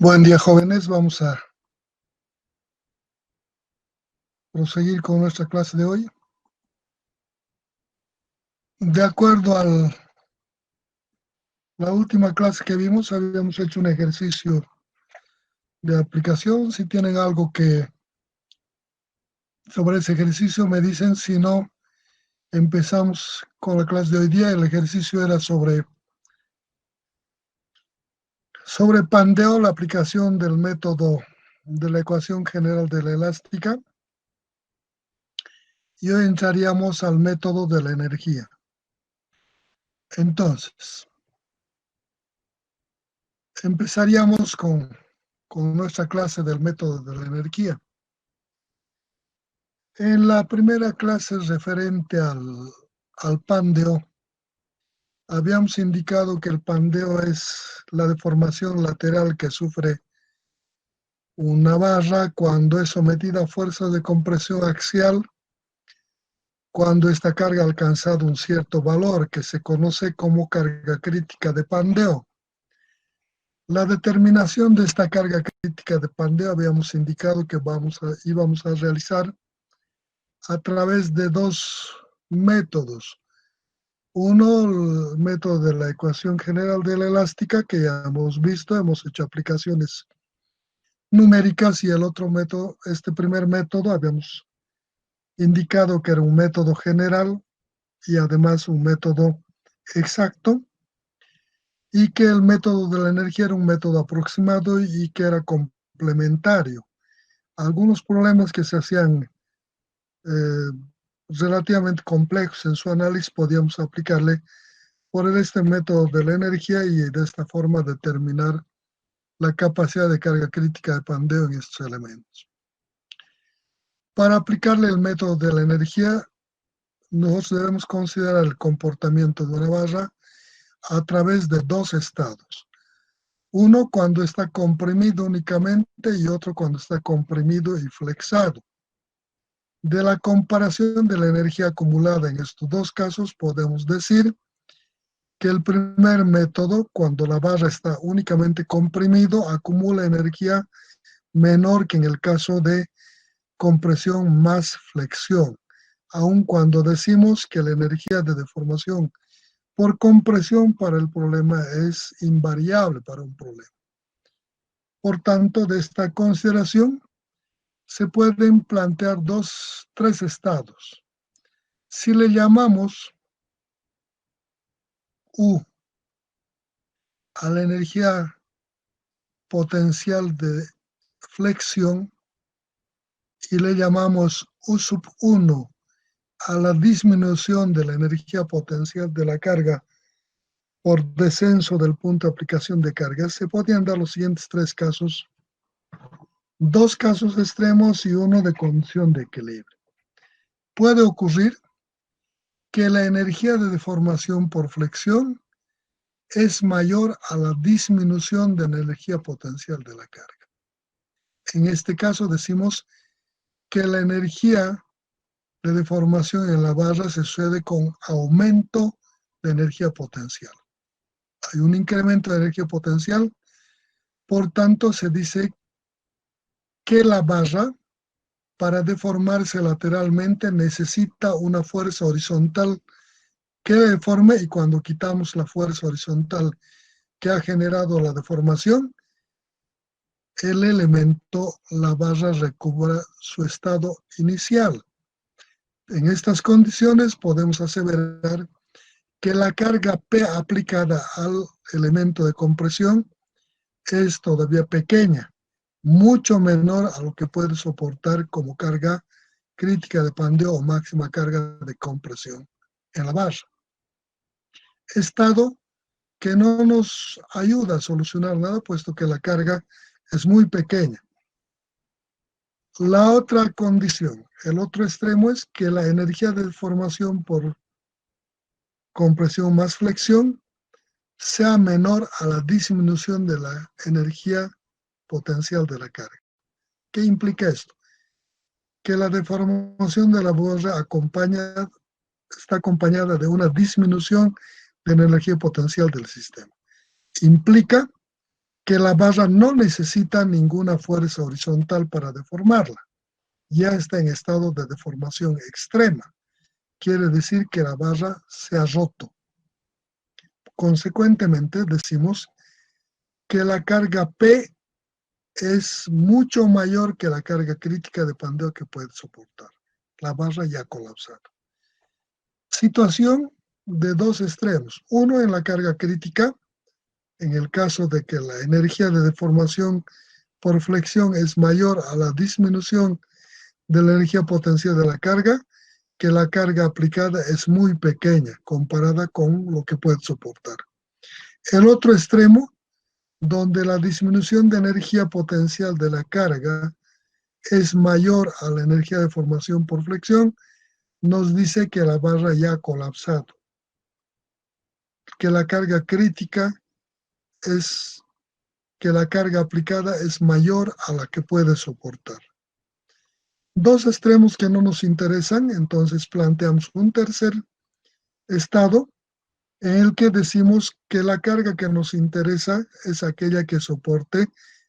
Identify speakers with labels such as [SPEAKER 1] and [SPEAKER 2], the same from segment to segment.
[SPEAKER 1] Buen día, jóvenes. Vamos a proseguir con nuestra clase de hoy. De acuerdo a la última clase que vimos, habíamos hecho un ejercicio de aplicación. Si tienen algo que sobre ese ejercicio, me dicen. Si no, empezamos con la clase de hoy día. El ejercicio era sobre Pandeo, la aplicación del método de la ecuación general de la elástica. Y hoy entraríamos al método de la energía. Entonces, empezaríamos con nuestra clase del método de la energía. En la primera clase referente al pandeo, habíamos indicado que el pandeo es la deformación lateral que sufre una barra cuando es sometida a fuerzas de compresión axial, cuando esta carga ha alcanzado un cierto valor que se conoce como carga crítica de pandeo. La determinación de esta carga crítica de pandeo habíamos indicado que íbamos a realizar a través de dos métodos. Uno, el método de la ecuación general de la elástica, que ya hemos visto, hemos hecho aplicaciones numéricas, y el otro método, este primer método, habíamos indicado que era un método general y además un método exacto, y que el método de la energía era un método aproximado y que era complementario. Algunos problemas que se hacían relativamente complejos en su análisis podíamos aplicarle por este método de la energía y de esta forma determinar la capacidad de carga crítica de pandeo en estos elementos. Para aplicarle el método de la energía, nosotros debemos considerar el comportamiento de una barra a través de dos estados. Uno cuando está comprimido únicamente y otro cuando está comprimido y flexado. De la comparación de la energía acumulada en estos dos casos, podemos decir que el primer método, cuando la barra está únicamente comprimido, acumula energía menor que en el caso de compresión más flexión, aun cuando decimos que la energía de deformación por compresión para el problema es invariable para un problema. Por tanto, de esta consideración se pueden plantear tres estados. Si le llamamos U a la energía potencial de flexión y le llamamos U sub 1 a la disminución de la energía potencial de la carga por descenso del punto de aplicación de carga, se podrían dar los siguientes tres casos, dos casos extremos y uno de condición de equilibrio. Puede ocurrir que la energía de deformación por flexión es mayor a la disminución de la energía potencial de la carga. En este caso decimos que la energía de deformación en la barra se sucede con aumento de energía potencial. Hay un incremento de energía potencial, por tanto se dice que la barra, para deformarse lateralmente, necesita una fuerza horizontal que deforme, y cuando quitamos la fuerza horizontal que ha generado la deformación, el elemento, la barra, recobra su estado inicial. En estas condiciones podemos aseverar que la carga P aplicada al elemento de compresión es todavía pequeña, mucho menor a lo que puede soportar como carga crítica de pandeo o máxima carga de compresión en la barra. Estado que no nos ayuda a solucionar nada, puesto que la carga es muy pequeña. La otra condición, el otro extremo, es que la energía de deformación por compresión más flexión sea menor a la disminución de la energía potencial de la carga. ¿Qué implica esto? Que la deformación de la barra está acompañada de una disminución de la energía potencial del sistema. Implica que la barra no necesita ninguna fuerza horizontal para deformarla. Ya está en estado de deformación extrema. Quiere decir que la barra se ha roto. Consecuentemente, decimos que la carga P es mucho mayor que la carga crítica de pandeo que puede soportar. La barra ya ha colapsado. Situación de dos extremos. Uno en la carga crítica, en el caso de que la energía de deformación por flexión es mayor a la disminución de la energía potencial de la carga, que la carga aplicada es muy pequeña comparada con lo que puede soportar. El otro extremo, donde la disminución de energía potencial de la carga es mayor a la energía de formación por flexión, nos dice que la barra ya ha colapsado, que la carga crítica es que la carga aplicada es mayor a la que puede soportar. Dos extremos que no nos interesan, entonces planteamos un tercer estado en el que decimos que la carga que nos interesa es aquella que soporte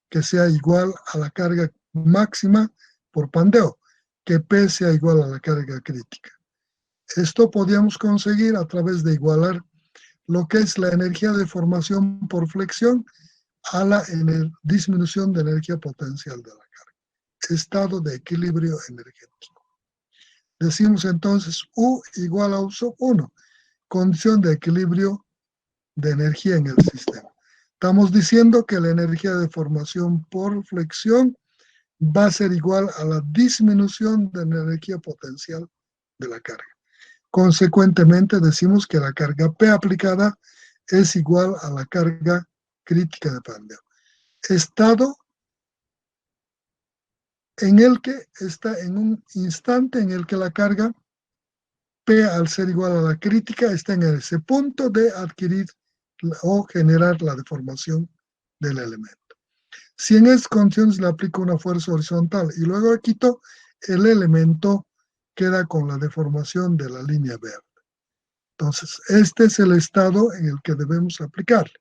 [SPEAKER 1] que sea igual a la carga máxima por pandeo, que P sea igual a la carga crítica. Esto podíamos conseguir a través de igualar lo que es la energía de formación por flexión a la disminución de energía potencial de la carga. Estado de equilibrio energético. Decimos entonces U igual a U sub 1, condición de equilibrio de energía en el sistema. Estamos diciendo que la energía de formación por flexión va a ser igual a la disminución de la energía potencial de la carga. Consecuentemente, decimos que la carga P aplicada es igual a la carga crítica de pandeo. Estado en el que está en un instante en el que la carga P, al ser igual a la crítica, está en ese punto de adquirir o generar la deformación del elemento. Si en esas condiciones le aplico una fuerza horizontal y luego quito, el elemento queda con la deformación de la línea verde. Entonces, este es el estado en el que debemos aplicarle.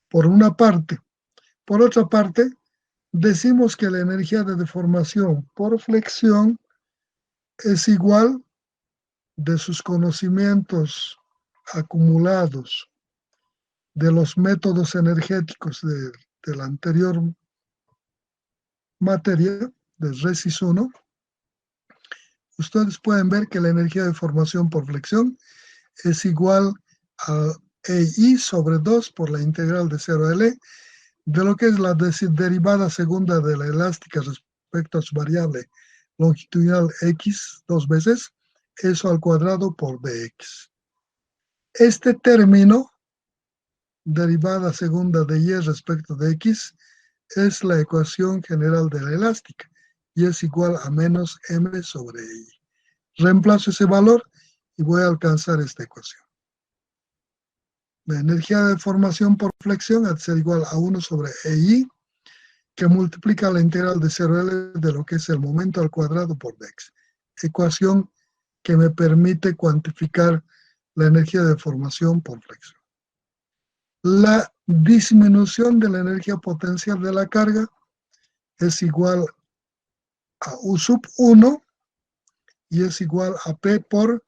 [SPEAKER 1] Por una parte. Por otra parte, decimos que la energía de deformación por flexión es igual de sus conocimientos acumulados de los métodos energéticos de la anterior materia, de Resis 1, ustedes pueden ver que la energía de formación por flexión es igual a EI sobre 2 por la integral de 0 a L, de lo que es la derivada segunda de la elástica respecto a su variable longitudinal X 2 veces, eso al cuadrado por dx. Este término, derivada segunda de Y respecto de X, es la ecuación general de la elástica y es igual a menos M sobre I. Reemplazo ese valor y voy a alcanzar esta ecuación. La energía de formación por flexión ha de ser igual a 1 sobre EI, que multiplica la integral de 0L de lo que es el momento al cuadrado por dx. Ecuación que me permite cuantificar la energía de formación por flexión. La disminución de la energía potencial de la carga es igual a U sub 1 y es igual a P por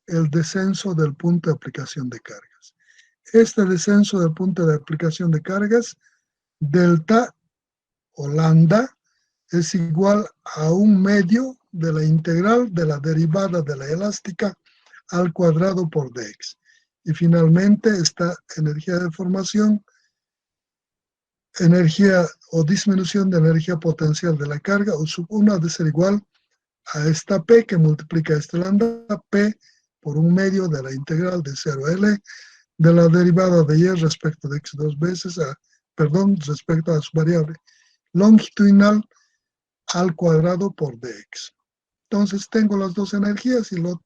[SPEAKER 1] el descenso del punto de aplicación de cargas. Este descenso del punto de aplicación de cargas, delta o lambda, es igual a 1/2 de la integral de la derivada de la elástica al cuadrado por dx. Y finalmente esta energía de formación, energía o disminución de energía potencial de la carga, U sub 1 ha de ser igual a esta P que multiplica este lambda, P por 1/2 de la integral de 0 a L de la derivada de Y respecto de X 2 veces, respecto a su variable longitudinal al cuadrado por dx. Entonces tengo las dos energías y lo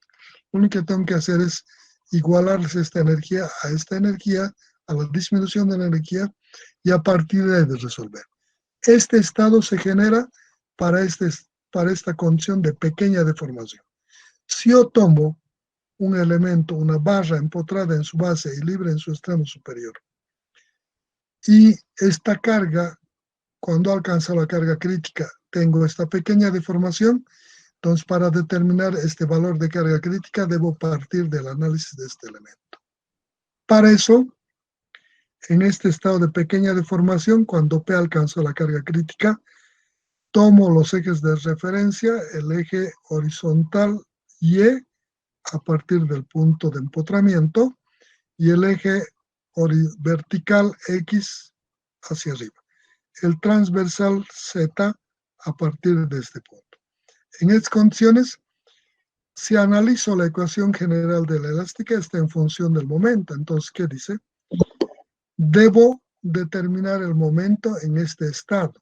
[SPEAKER 1] único que tengo que hacer es igualarles esta energía a esta energía, a la disminución de la energía, y a partir de ahí de resolver. Este estado se genera para esta condición de pequeña deformación. Si yo tomo un elemento, una barra empotrada en su base y libre en su extremo superior, Y esta carga, cuando alcanza la carga crítica, tengo esta pequeña deformación. Entonces, para determinar este valor de carga crítica, debo partir del análisis de este elemento. Para eso, en este estado de pequeña deformación, cuando P alcanzó la carga crítica, tomo los ejes de referencia, el eje horizontal Y a partir del punto de empotramiento y el eje vertical X hacia arriba. El transversal Z a partir de este punto. En estas condiciones, si analizo la ecuación general de la elástica, está en función del momento. Entonces, ¿qué dice? Debo determinar el momento en este estado.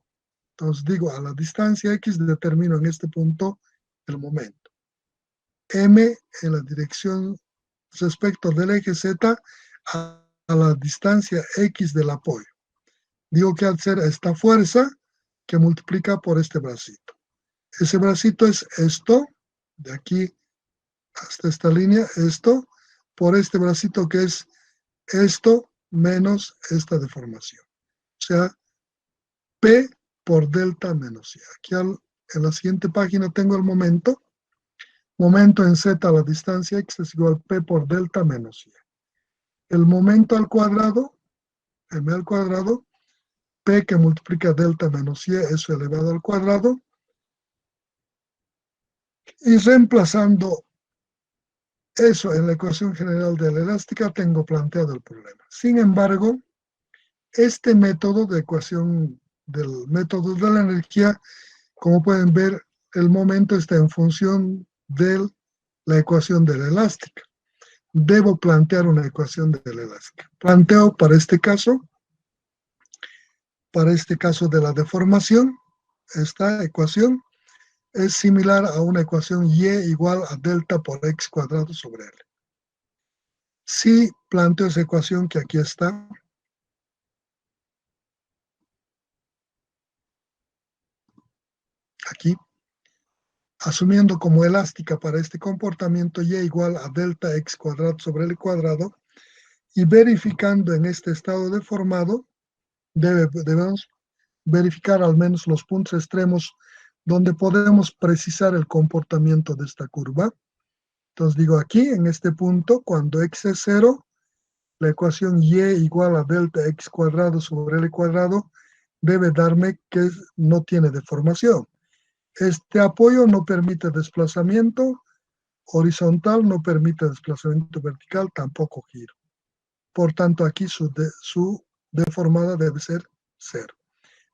[SPEAKER 1] Entonces digo, a la distancia X determino en este punto el momento. M en la dirección respecto del eje Z a la distancia X del apoyo. Digo que al ser esta fuerza que multiplica por este bracito. Ese bracito es esto, de aquí hasta esta línea, esto, por este bracito que es esto menos esta deformación. O sea, P por delta menos Y. Aquí en la siguiente página tengo el momento. Momento en Z a la distancia X es igual a P por delta menos Y. El momento al cuadrado, M al cuadrado, P que multiplica delta menos Y, eso elevado al cuadrado. Y reemplazando eso en la ecuación general de la elástica, tengo planteado el problema. Sin embargo, este método de ecuación del método de la energía, como pueden ver, el momento está en función de la ecuación de la elástica. Debo plantear una ecuación de la elástica. Planteo para este caso de la deformación, esta ecuación es similar a una ecuación Y igual a delta por X cuadrado sobre L. Si planteo esa ecuación que aquí está, aquí, asumiendo como elástica para este comportamiento Y igual a delta X cuadrado sobre L cuadrado, y verificando en este estado deformado, debemos verificar al menos los puntos extremos donde podemos precisar el comportamiento de esta curva. Entonces digo aquí, en este punto, cuando X es 0, la ecuación Y igual a delta X cuadrado sobre L cuadrado debe darme que no tiene deformación. Este apoyo no permite desplazamiento horizontal, no permite desplazamiento vertical, tampoco giro. Por tanto, aquí su deformada debe ser 0.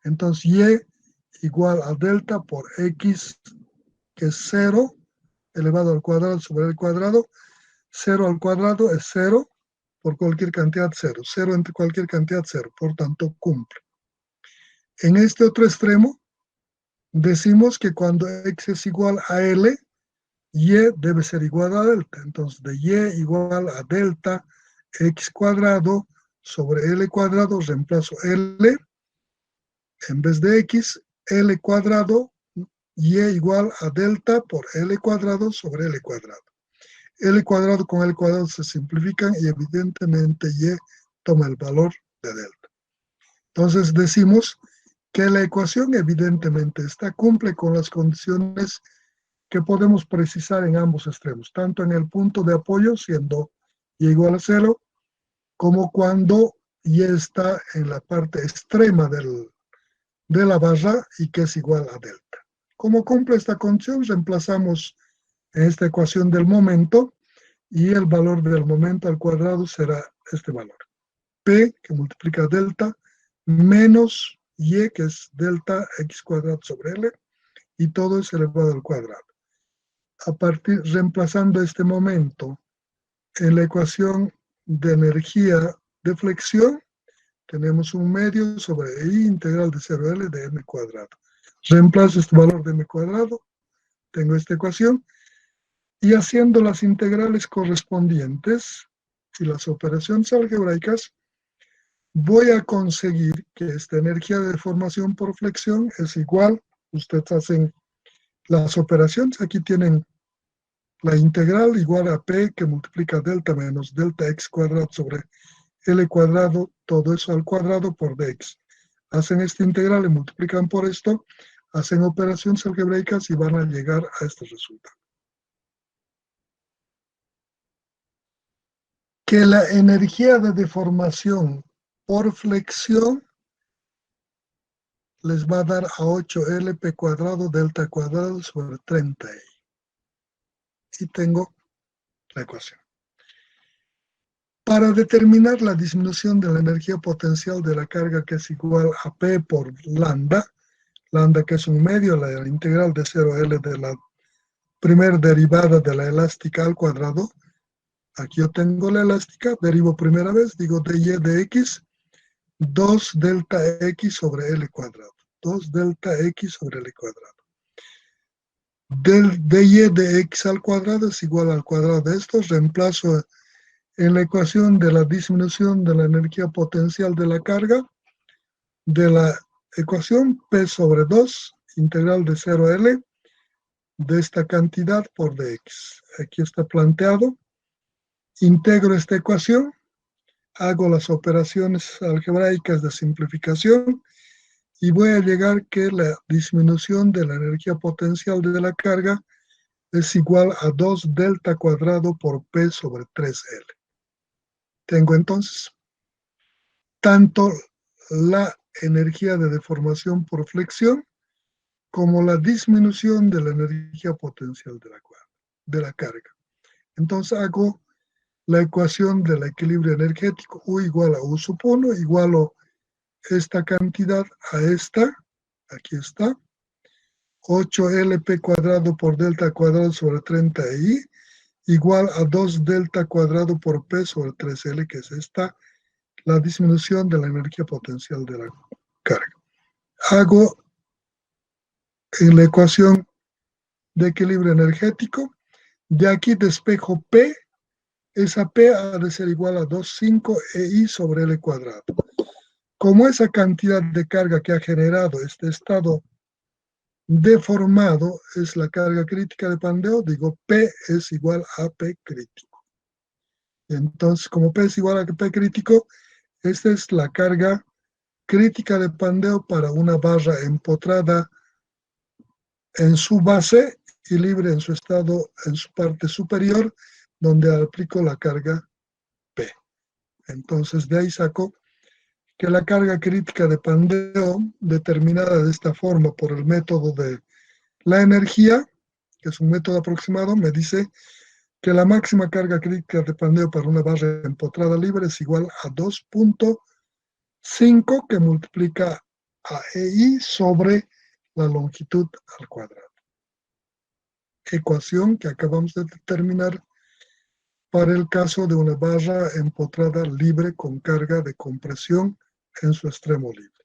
[SPEAKER 1] Entonces, Y igual a delta por X, que es 0, elevado al cuadrado sobre el cuadrado. 0 al cuadrado es 0, por cualquier cantidad 0. 0 entre cualquier cantidad 0, por tanto, cumple. En este otro extremo, decimos que cuando X es igual a L, Y debe ser igual a delta. Entonces, de Y igual a delta X cuadrado sobre L cuadrado, reemplazo L, en vez de X, L cuadrado, Y igual a delta por L cuadrado sobre L cuadrado. L cuadrado con L cuadrado se simplifican y evidentemente Y toma el valor de delta. Entonces decimos que la ecuación evidentemente cumple con las condiciones que podemos precisar en ambos extremos, tanto en el punto de apoyo, siendo Y igual a 0, como cuando Y está en la parte extrema de la barra y que es igual a delta. Como cumple esta condición, reemplazamos en esta ecuación del momento y el valor del momento al cuadrado será este valor. P, que multiplica delta, menos Y, que es delta X cuadrado sobre L, y todo es elevado al cuadrado. Reemplazando este momento en la ecuación de energía de flexión, tenemos un medio sobre I integral de 0L de M cuadrado. Reemplazo este valor de M cuadrado, tengo esta ecuación, y haciendo las integrales correspondientes y las operaciones algebraicas, voy a conseguir que esta energía de deformación por flexión es igual, ustedes hacen las operaciones, aquí tienen la integral igual a P que multiplica delta menos delta X cuadrado sobre L cuadrado, todo eso al cuadrado por dx. Hacen esta integral y multiplican por esto, hacen operaciones algebraicas y van a llegar a este resultado. Que la energía de deformación por flexión les va a dar a 8LP cuadrado delta cuadrado sobre 30i. Y tengo la ecuación. Para determinar la disminución de la energía potencial de la carga, que es igual a P por lambda, lambda que es un medio, la integral de 0L de la primera derivada de la elástica al cuadrado. Aquí yo tengo la elástica, derivo primera vez, digo dy de x, 2 delta x sobre L cuadrado. 2 delta x sobre L cuadrado. Del dy de x al cuadrado es igual al cuadrado de esto. Reemplazo en la ecuación de la disminución de la energía potencial de la carga, de la ecuación P sobre 2, integral de 0 a L, de esta cantidad por dx. Aquí está planteado. Integro esta ecuación, hago las operaciones algebraicas de simplificación y voy a llegar que la disminución de la energía potencial de la carga es igual a 2 delta cuadrado por P sobre 3L. Tengo entonces tanto la energía de deformación por flexión como la disminución de la energía potencial de la carga. Entonces hago la ecuación del equilibrio energético, U igual a U sub 1, igual a esta cantidad a esta, aquí está, 8LP cuadrado por delta cuadrado sobre 30i, igual a 2 delta cuadrado por P sobre 3L, que es esta, la disminución de la energía potencial de la carga. Hago en la ecuación de equilibrio energético, de aquí despejo P, esa P ha de ser igual a 2,5 EI sobre L cuadrado. Como esa cantidad de carga que ha generado este estado deformado es la carga crítica de Pandeo, digo P es igual a P crítico. Entonces, como P es igual a P crítico, esta es la carga crítica de Pandeo para una barra empotrada en su base y libre en su estado, en su parte superior, donde aplico la carga P. Entonces, de ahí saco que la carga crítica de Pandeo, determinada de esta forma por el método de la energía, que es un método aproximado, me dice que la máxima carga crítica de Pandeo para una barra empotrada libre es igual a 2,5 que multiplica a EI sobre la longitud al cuadrado. Ecuación que acabamos de determinar para el caso de una barra empotrada libre con carga de compresión en su extremo libre.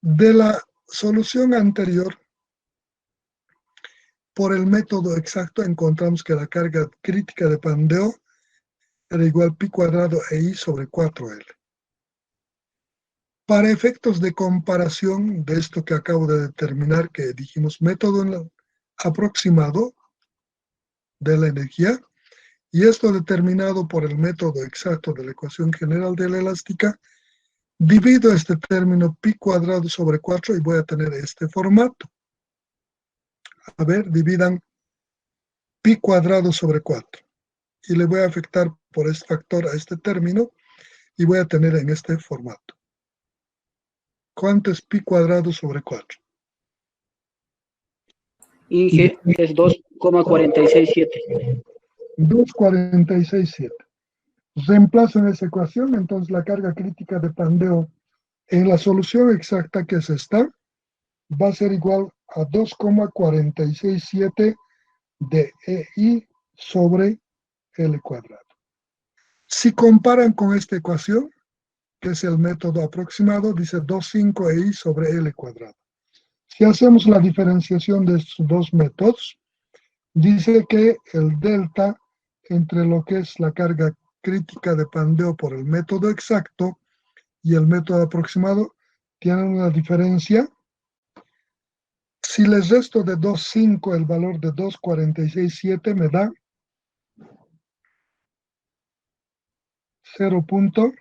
[SPEAKER 1] De la solución anterior, por el método exacto encontramos que la carga crítica de Pandeo era igual a pi cuadrado EI sobre 4L. Para efectos de comparación de esto que acabo de determinar, que dijimos método aproximado de la energía, y esto determinado por el método exacto de la ecuación general de la elástica, divido este término pi cuadrado sobre 4 y voy a tener este formato. A ver, dividan pi cuadrado sobre 4. Y le voy a afectar por este factor a este término y voy a tener en este formato. ¿Cuánto es pi cuadrado sobre 4?
[SPEAKER 2] Inge es 2,467.
[SPEAKER 1] 2,467. Reemplazo en esa ecuación, entonces la carga crítica de Pandeo en la solución exacta que es esta, va a ser igual a 2,467 de EI sobre L cuadrado. Si comparan con esta ecuación, que es el método aproximado, dice 2,5 EI sobre L cuadrado. Si hacemos la diferenciación de estos dos métodos, dice que el delta entre lo que es la carga crítica de Pandeo por el método exacto y el método aproximado tienen una diferencia. Si les resto de 2,5 el valor de 2,467 me da 0.03.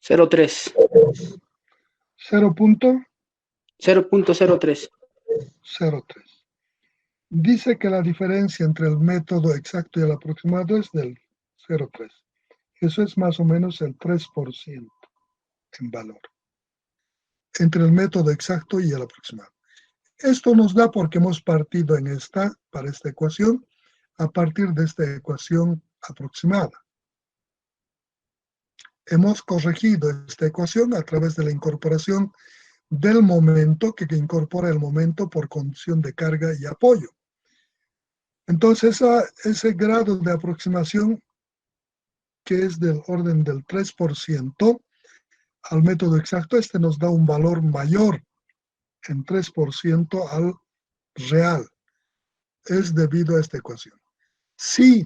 [SPEAKER 2] 0.03.
[SPEAKER 1] Dice que la diferencia entre el método exacto y el aproximado es del 0.3. Eso es más o menos el 3% en valor entre el método exacto y el aproximado. Esto nos da porque hemos partido para esta ecuación, a partir de esta ecuación aproximada. Hemos corregido esta ecuación a través de la incorporación del momento, que incorpora el momento por condición de carga y apoyo. Entonces, ese grado de aproximación, que es del orden del 3% al método exacto, nos da un valor mayor en 3% al real. Es debido a esta ecuación. Si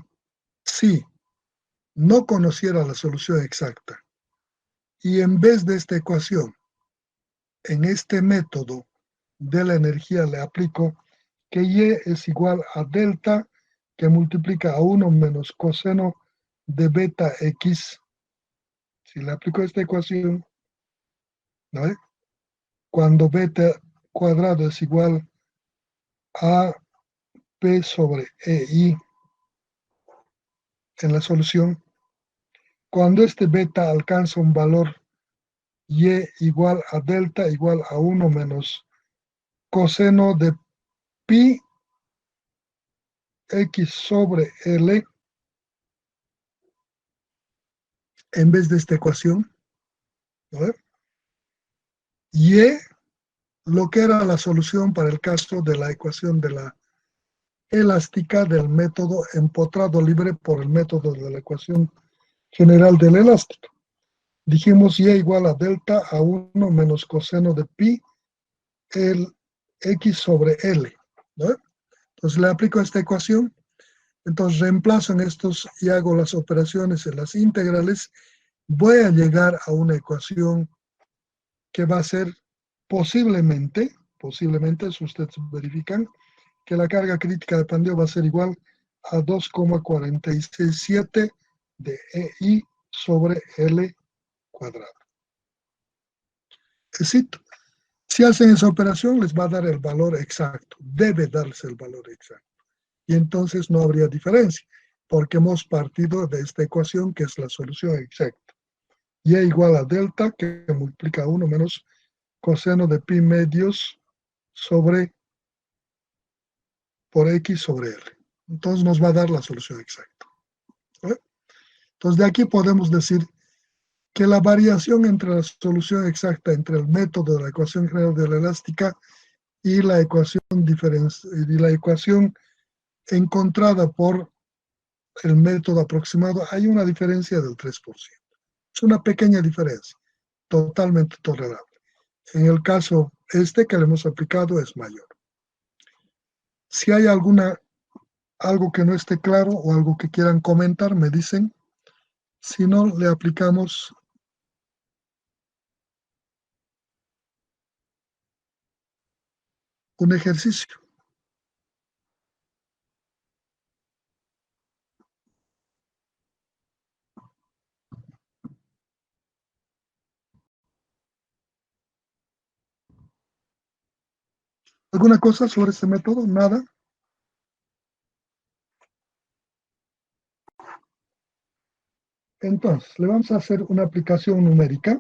[SPEAKER 1] no conociera la solución exacta y en vez de esta ecuación, en este método de la energía le aplico que Y es igual a delta, que multiplica a 1 menos coseno de beta X. Si le aplico esta ecuación, ¿no? Cuando beta cuadrado es igual a P sobre EI en la solución, cuando este beta alcanza un valor Y igual a delta igual a 1 menos coseno de pi X sobre L, en vez de esta ecuación, ¿no? Y lo que era la solución para el caso de la ecuación de la elástica del método empotrado libre por el método de la ecuación general del elástico. Dijimos Y igual a delta a 1 menos coseno de pi el X sobre L, ¿no? Entonces le aplico esta ecuación, entonces reemplazo en estos y hago las operaciones en las integrales, voy a llegar a una ecuación que va a ser posiblemente, si ustedes verifican, que la carga crítica de pandeo va a ser igual a 2,467 de EI sobre L cuadrado. Si hacen esa operación, les va a dar el valor exacto, debe darse el valor exacto. Y entonces no habría diferencia, porque hemos partido de esta ecuación que es la solución exacta. Y igual a delta, que multiplica 1 menos coseno de pi medios sobre por X sobre L. Entonces nos va a dar la solución exacta. ¿Eh? Entonces de aquí podemos decir que la variación entre la solución exacta entre el método de la ecuación general de la elástica y la ecuación encontrada por el método aproximado, hay una diferencia del 3%. Es una pequeña diferencia, totalmente tolerable. En el caso que le hemos aplicado es mayor. Si hay algo que no esté claro o algo que quieran comentar, me dicen. Si no, le aplicamos un ejercicio. ¿Alguna cosa sobre este método? Nada. Entonces, le vamos a hacer una aplicación numérica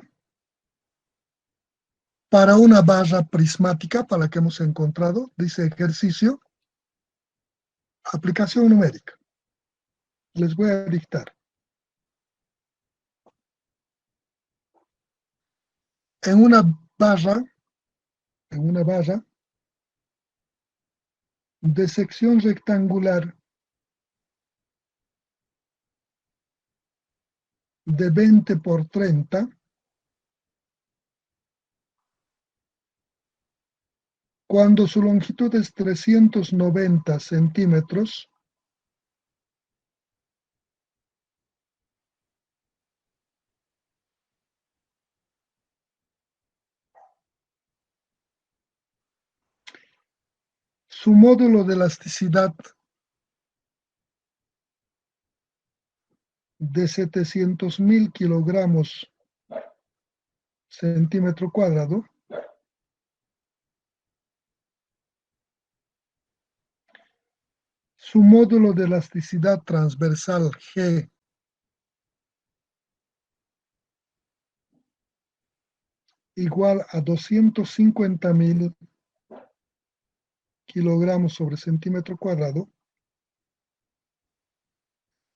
[SPEAKER 1] para una barra prismática, para la que hemos encontrado. Dice ejercicio, aplicación numérica. Les voy a dictar. En una barra de sección rectangular de 20 por 30, cuando su longitud es 390 centímetros, su módulo de elasticidad de 700.000 kilogramos centímetro cuadrado, su módulo de elasticidad transversal G igual a 250.000 kilogramos sobre centímetro cuadrado,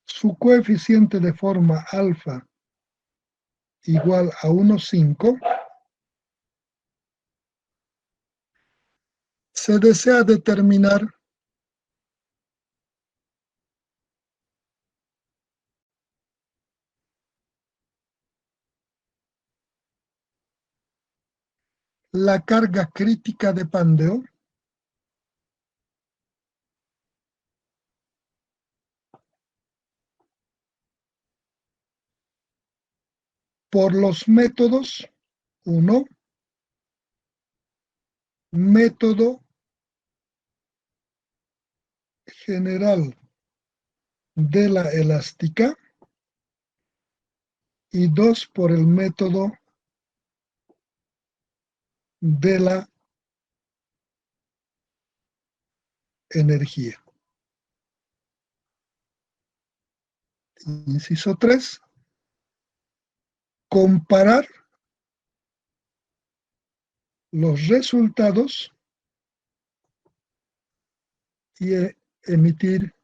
[SPEAKER 1] su coeficiente de forma alfa igual a 1,5, se desea determinar la carga crítica de Pandeo por los métodos 1, método general de la elástica, y 2 por el método de la energía. Inciso 3. Comparar los resultados y emitir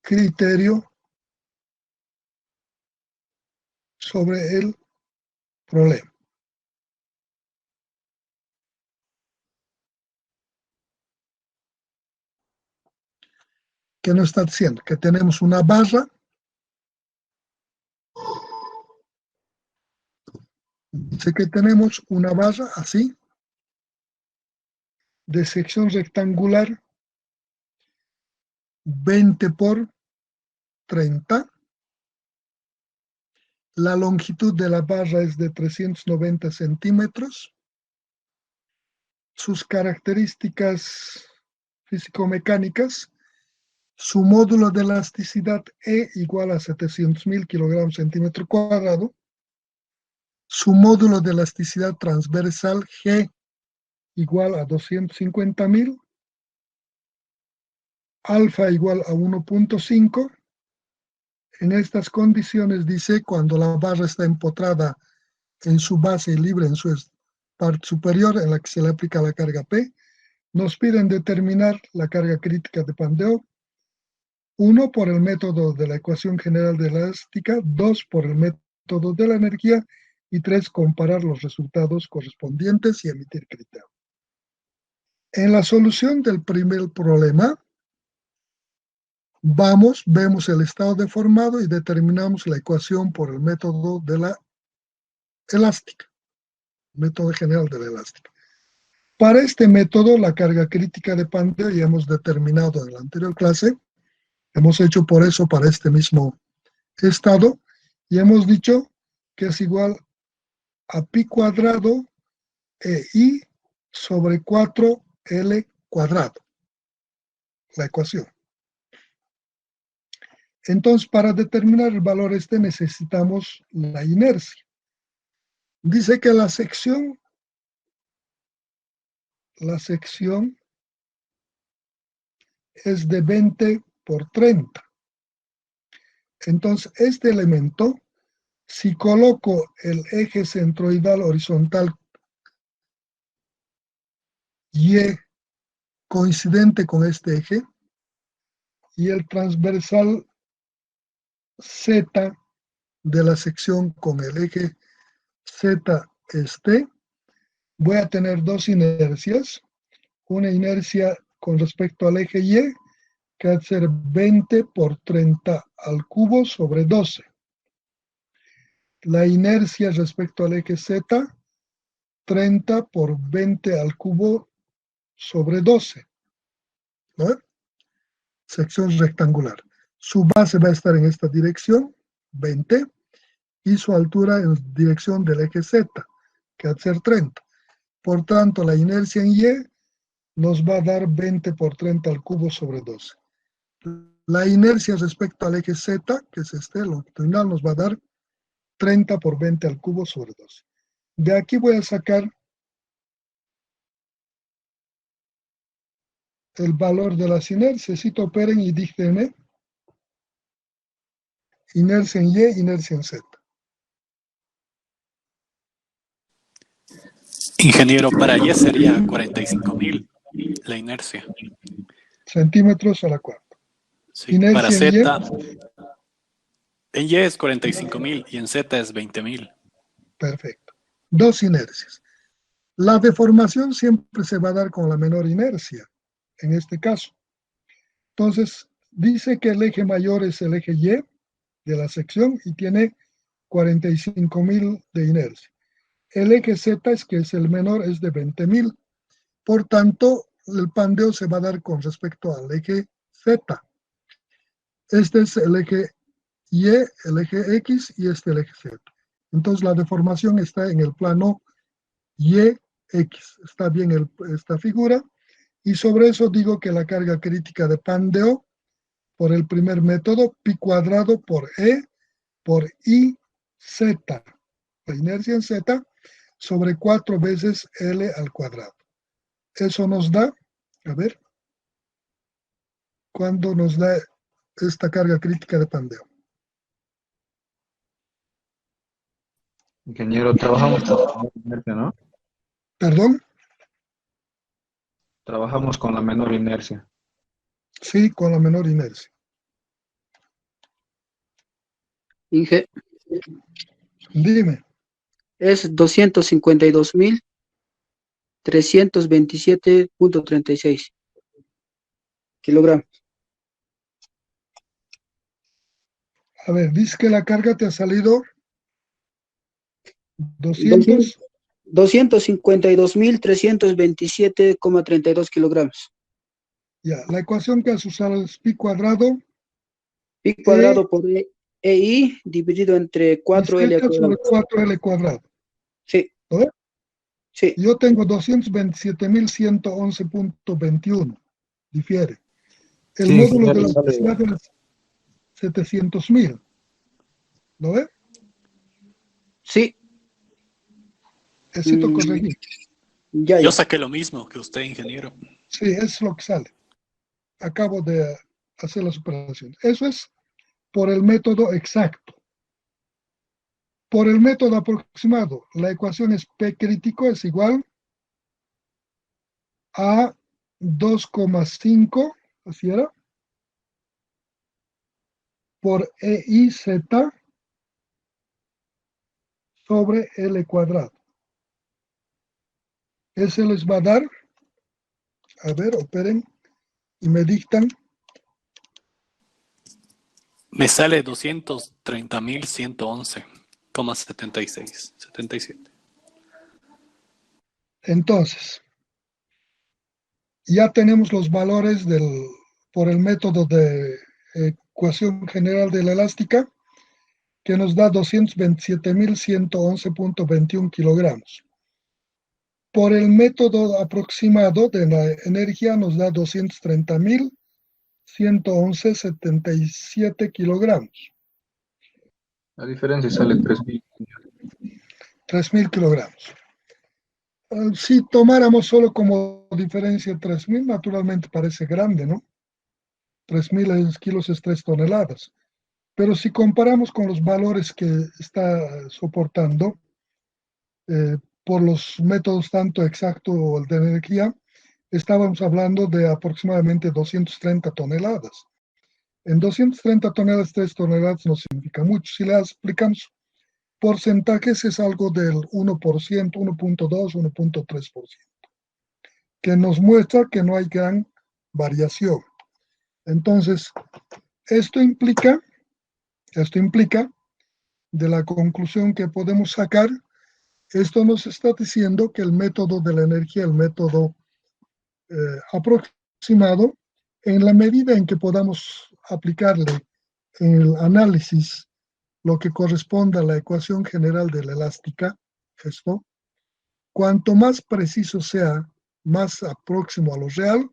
[SPEAKER 1] criterio sobre el problema. ¿Qué nos está diciendo? Que tenemos una barra Dice que tenemos una barra así, de sección rectangular, 20 por 30. La longitud de la barra es de 390 centímetros. Sus características físico-mecánicas: su módulo de elasticidad E igual a 700.000 kilogramos centímetro cuadrado. Su módulo de elasticidad transversal G igual a 250.000. Alfa igual a 1.5. En estas condiciones, dice, cuando la barra está empotrada en su base libre en su parte superior, en la que se le aplica la carga P, nos piden determinar la carga crítica de Pandeo. 1 por el método de la ecuación general de la elástica, 2 por el método de la energía, y 3 comparar los resultados correspondientes y emitir criterio. En la solución del primer problema, vemos el estado deformado y determinamos la ecuación por el método de la elástica, método general de la elástica. Para este método, la carga crítica de Pandeo ya hemos determinado en la anterior clase. Hemos hecho por eso para este mismo estado y hemos dicho que es igual a pi cuadrado EI sobre 4L cuadrado, la ecuación. Entonces, para determinar el valor este necesitamos la inercia. Dice que la sección es de 20 por 30. Entonces, este elemento, si coloco el eje centroidal horizontal Y coincidente con este eje y el transversal Z de la sección con el eje Z este, voy a tener dos inercias. Una inercia con respecto al eje Y, que va a ser 20 por 30 al cubo sobre 12. La inercia respecto al eje Z, 30 por 20 al cubo sobre 12. ¿No? Sección rectangular. Su base va a estar en esta dirección, 20, y su altura en dirección del eje Z, que va a ser 30. Por tanto, la inercia en Y nos va a dar 20 por 30 al cubo sobre 12. La inercia respecto al eje Z, que es este, el longitudinal, nos va a dar 30 por 20 al cubo sobre 12. De aquí voy a sacar el valor de las inercias. Cito operen y dígtenme inercia en Y, inercia en Z.
[SPEAKER 3] Ingeniero, para Y sería 45.000 la inercia.
[SPEAKER 1] Centímetros a la cuarta.
[SPEAKER 3] Sí,
[SPEAKER 1] Inercia
[SPEAKER 3] para
[SPEAKER 1] en
[SPEAKER 3] Z,
[SPEAKER 1] Y.
[SPEAKER 3] en Y es 45.000 y en Z es 20.000.
[SPEAKER 1] Perfecto. Dos inercias. La deformación siempre se va a dar con la menor inercia, en este caso. Entonces, dice que el eje mayor es el eje Y de la sección y tiene 45.000 de inercia. El eje Z, que es el menor, es de 20.000. Por tanto, el pandeo se va a dar con respecto al eje Z. Este es el eje Y, el eje X y este el eje Z. Entonces, la deformación está en el plano YX. Está bien esta figura. Y sobre eso digo que la carga crítica de pandeo por el primer método, pi cuadrado por E por I Z. La inercia en Z sobre 4 veces L al cuadrado. Eso nos da, a ver, ¿cuándo nos da esta carga crítica de pandeo?
[SPEAKER 4] Ingeniero, trabajamos con la menor inercia, ¿no?
[SPEAKER 1] ¿Perdón?
[SPEAKER 4] Trabajamos con la menor inercia.
[SPEAKER 1] Sí, con la menor inercia.
[SPEAKER 2] Inge,
[SPEAKER 1] Dime.
[SPEAKER 2] es 252.327.36 kilogramos.
[SPEAKER 1] A ver, dice que la carga te ha salido 200.
[SPEAKER 2] 252.327,32 kilogramos.
[SPEAKER 1] Ya, la ecuación que has usado es pi cuadrado
[SPEAKER 2] Pi cuadrado por EI dividido entre 4L
[SPEAKER 1] Z sobre
[SPEAKER 2] cuadrado.
[SPEAKER 1] 4L cuadrado.
[SPEAKER 2] Sí,
[SPEAKER 1] ¿Lo ves?
[SPEAKER 2] sí.
[SPEAKER 1] Yo tengo 227.111.21. Difiere. El
[SPEAKER 4] Sí,
[SPEAKER 1] módulo de
[SPEAKER 4] ingeniero,
[SPEAKER 1] la
[SPEAKER 4] sale.
[SPEAKER 1] velocidad es 700.000. ¿Lo ve?
[SPEAKER 2] Sí.
[SPEAKER 1] Necesito corregir.
[SPEAKER 2] Ya,
[SPEAKER 3] Yo
[SPEAKER 2] ya.
[SPEAKER 3] saqué lo mismo que usted, ingeniero.
[SPEAKER 1] Sí, es lo que sale. Acabo de hacer la superación. Eso es por el método exacto. Por el método aproximado, la ecuación es P crítico es igual a 2,5, ¿así era? Por EIZ sobre L cuadrado. Ese les va a dar, a ver, operen y me dictan.
[SPEAKER 3] Me sale 230.111,76, 77.
[SPEAKER 1] Entonces, ya tenemos los valores por el método de ecuación general de la elástica, que nos da 227.111.21 kilogramos. Por el método aproximado de la energía nos da 230.111.77 kilogramos.
[SPEAKER 4] La diferencia sale 3.000.
[SPEAKER 1] 3.000 kilogramos. Si tomáramos solo como diferencia 3.000, naturalmente parece grande, ¿no? 3.000 kilos es 3 toneladas. Pero si comparamos con los valores que está soportando por los métodos tanto exacto o el de energía, estábamos hablando de aproximadamente 230 toneladas. En 230 toneladas, 3 toneladas no significa mucho. Si le aplicamos porcentajes, es algo del 1%, 1.2, 1.3%, que nos muestra que no hay gran variación. Entonces, esto implica de la conclusión que podemos sacar, esto nos está diciendo que el método de la energía, el método aproximado, en la medida en que podamos aplicarle en el análisis lo que corresponde a la ecuación general de la elástica, esto, cuanto más preciso sea, más próximo a lo real,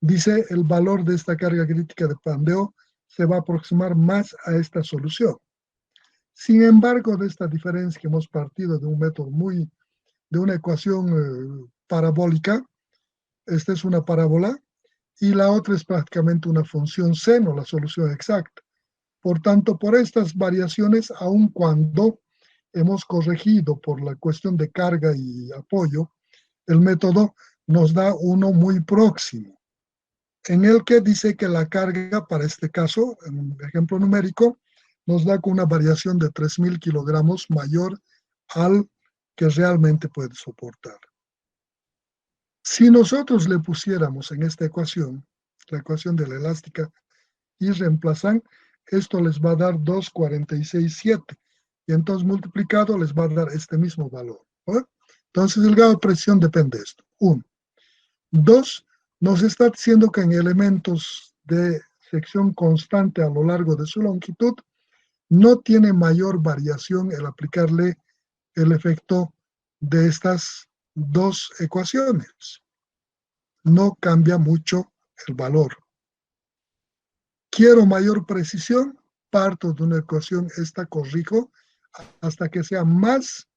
[SPEAKER 1] dice el valor de esta carga crítica de pandeo se va a aproximar más a esta solución. Sin embargo, de esta diferencia que hemos partido de un método de una ecuación parabólica, esta es una parábola, y la otra es prácticamente una función seno, la solución exacta. Por tanto, por estas variaciones, aun cuando hemos corregido por la cuestión de carga y apoyo, el método nos da uno muy próximo, en el que dice que la carga, para este caso, en un ejemplo numérico, nos da con una variación de 3.000 kilogramos mayor al que realmente puede soportar. Si nosotros le pusiéramos en esta ecuación, la ecuación de la elástica, y reemplazan, esto les va a dar 2,467. Y entonces multiplicado les va a dar este mismo valor, ¿no? Entonces el grado de presión depende de esto. 1. 2. Nos está diciendo que en elementos de sección constante a lo largo de su longitud, no tiene mayor variación el aplicarle el efecto de estas dos ecuaciones. No cambia mucho el valor. Quiero mayor precisión, parto de una ecuación, esta corrijo hasta que sea más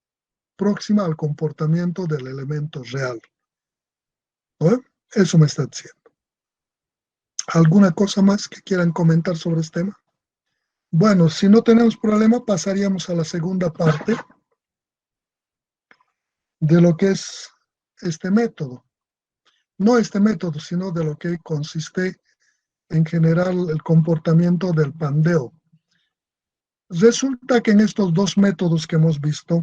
[SPEAKER 1] próxima al comportamiento del elemento real. ¿No? Eso me está diciendo. ¿Alguna cosa más que quieran comentar sobre este tema? Bueno, si no tenemos problema, pasaríamos a la segunda parte de lo que es este método. No este método, sino de lo que consiste en general el comportamiento del pandeo. Resulta que en estos dos métodos que hemos visto,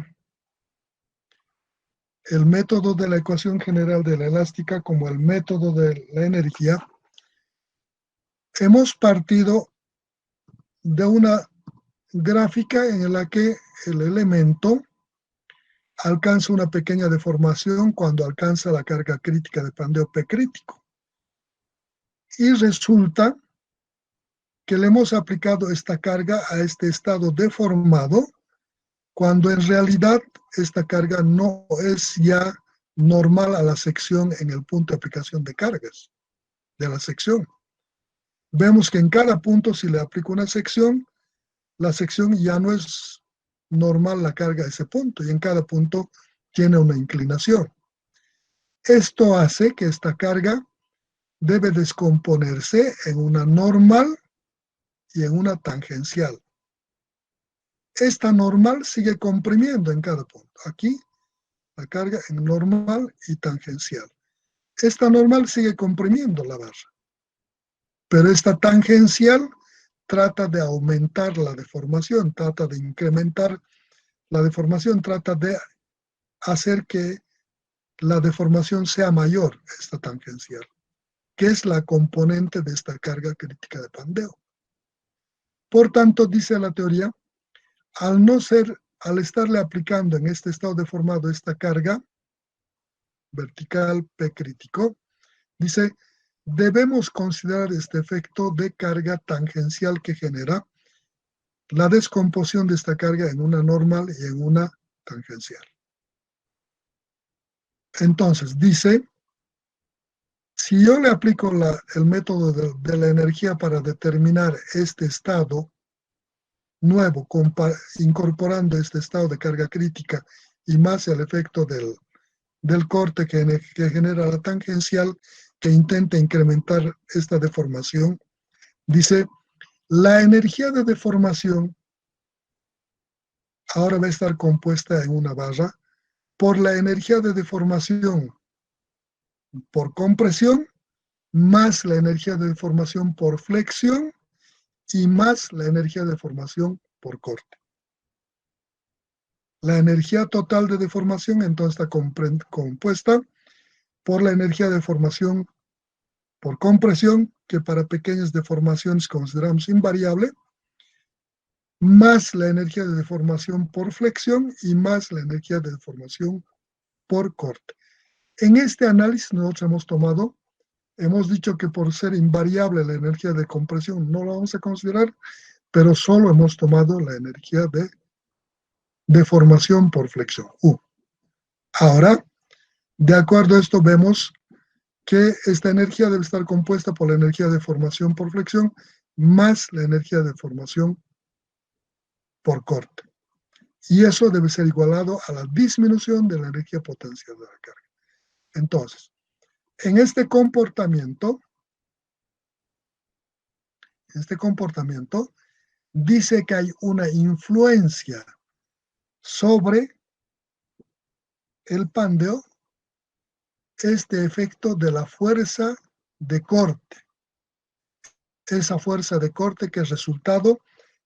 [SPEAKER 1] el método de la ecuación general de la elástica como el método de la energía, hemos partido de una gráfica en la que el elemento alcanza una pequeña deformación cuando alcanza la carga crítica de pandeo P crítico. Y resulta que le hemos aplicado esta carga a este estado deformado, cuando en realidad esta carga no es ya normal a la sección en el punto de aplicación de cargas de la sección. Vemos que en cada punto, si le aplico una sección, la sección ya no es normal la carga a ese punto, y en cada punto tiene una inclinación. Esto hace que esta carga debe descomponerse en una normal y en una tangencial. Esta normal sigue comprimiendo en cada punto. Aquí la carga en normal y tangencial. Esta normal sigue comprimiendo la barra. Pero esta tangencial trata de aumentar la deformación, trata de incrementar la deformación, trata de hacer que la deformación sea mayor, esta tangencial, que es la componente de esta carga crítica de pandeo. Por tanto, dice la teoría, al estarle aplicando en este estado deformado esta carga vertical P crítico, dice, debemos considerar este efecto de carga tangencial que genera la descomposición de esta carga en una normal y en una tangencial. Entonces, dice, si yo le aplico el método de la energía para determinar este estado nuevo, incorporando este estado de carga crítica y más el efecto del corte que genera la tangencial, que intenta incrementar esta deformación, dice, la energía de deformación ahora va a estar compuesta en una barra por la energía de deformación por compresión, más la energía de deformación por flexión y más la energía de deformación por corte. La energía total de deformación entonces está compuesta por la energía de deformación por compresión, que para pequeñas deformaciones consideramos invariable, más la energía de deformación por flexión y más la energía de deformación por corte. En este análisis nosotros hemos dicho que por ser invariable la energía de compresión no la vamos a considerar, pero solo hemos tomado la energía de deformación por flexión, U. Ahora, de acuerdo a esto, vemos que esta energía debe estar compuesta por la energía de formación por flexión más la energía de formación por corte. Y eso debe ser igualado a la disminución de la energía potencial de la carga. Entonces, en este comportamiento dice que hay una influencia sobre el pandeo, este efecto de la fuerza de corte. Esa fuerza de corte que es resultado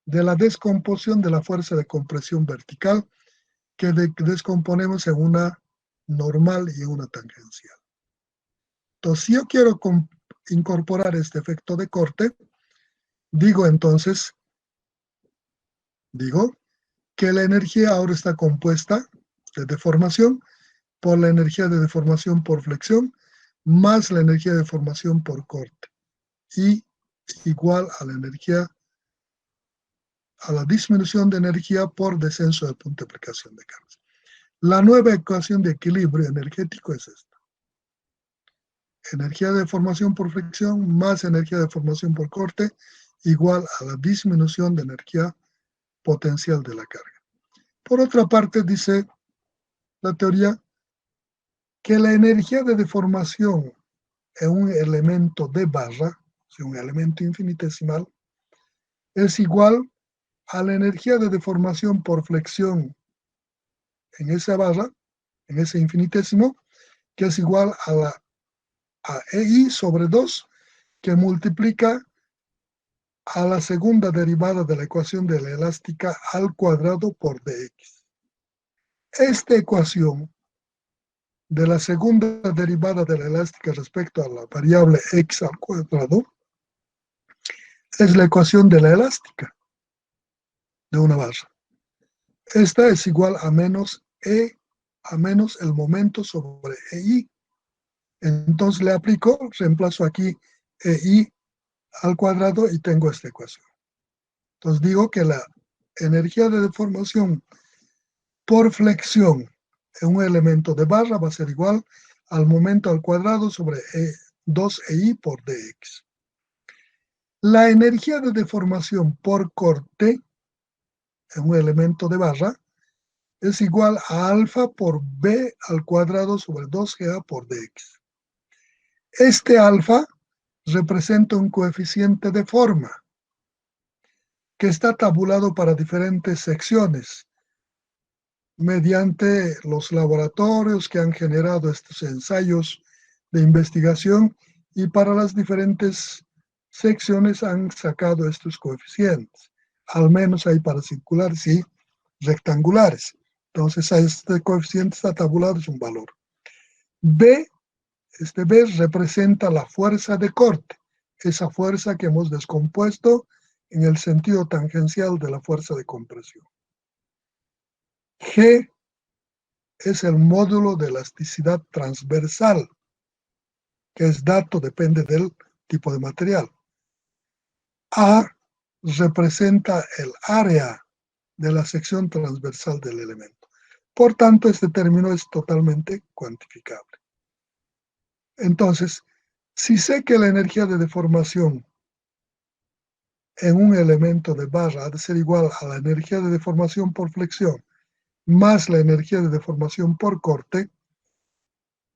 [SPEAKER 1] de la descomposición de la fuerza de compresión vertical que descomponemos en una normal y una tangencial. Entonces, si yo quiero incorporar este efecto de corte, digo que la energía ahora está compuesta de deformación por la energía de deformación por flexión más la energía de deformación por corte y igual a la energía, a la disminución de energía por descenso de punto de aplicación de cargas. La nueva ecuación de equilibrio energético es esta. Energía de deformación por flexión más energía de deformación por corte igual a la disminución de energía potencial de la carga. Por otra parte, dice la teoría que la energía de deformación en un elemento de barra, un elemento infinitesimal, es igual a la energía de deformación por flexión en esa barra, en ese infinitésimo, que es igual a EI sobre 2, que multiplica a la segunda derivada de la ecuación de la elástica al cuadrado por dx. Esta ecuación de la segunda derivada de la elástica respecto a la variable x al cuadrado es la ecuación de la elástica de una barra. Esta es igual a menos E a menos el momento sobre EI. Entonces le aplico, reemplazo aquí EI al cuadrado y tengo esta ecuación. Entonces digo que la energía de deformación por flexión en un elemento de barra va a ser igual al momento al cuadrado sobre 2EI por dx. La energía de deformación por corte en un elemento de barra es igual a alfa por b al cuadrado sobre 2GA por dx. Este alfa representa un coeficiente de forma que está tabulado para diferentes secciones mediante los laboratorios que han generado estos ensayos de investigación y para las diferentes secciones han sacado estos coeficientes. Al menos hay para circulares y rectangulares. Entonces, este coeficiente está tabulado, es un valor. B, este B representa la fuerza de corte, esa fuerza que hemos descompuesto en el sentido tangencial de la fuerza de compresión. G es el módulo de elasticidad transversal, que es dato, depende del tipo de material. A representa el área de la sección transversal del elemento. Por tanto, este término es totalmente cuantificable. Entonces, si sé que la energía de deformación en un elemento de barra ha de ser igual a la energía de deformación por flexión más la energía de deformación por corte,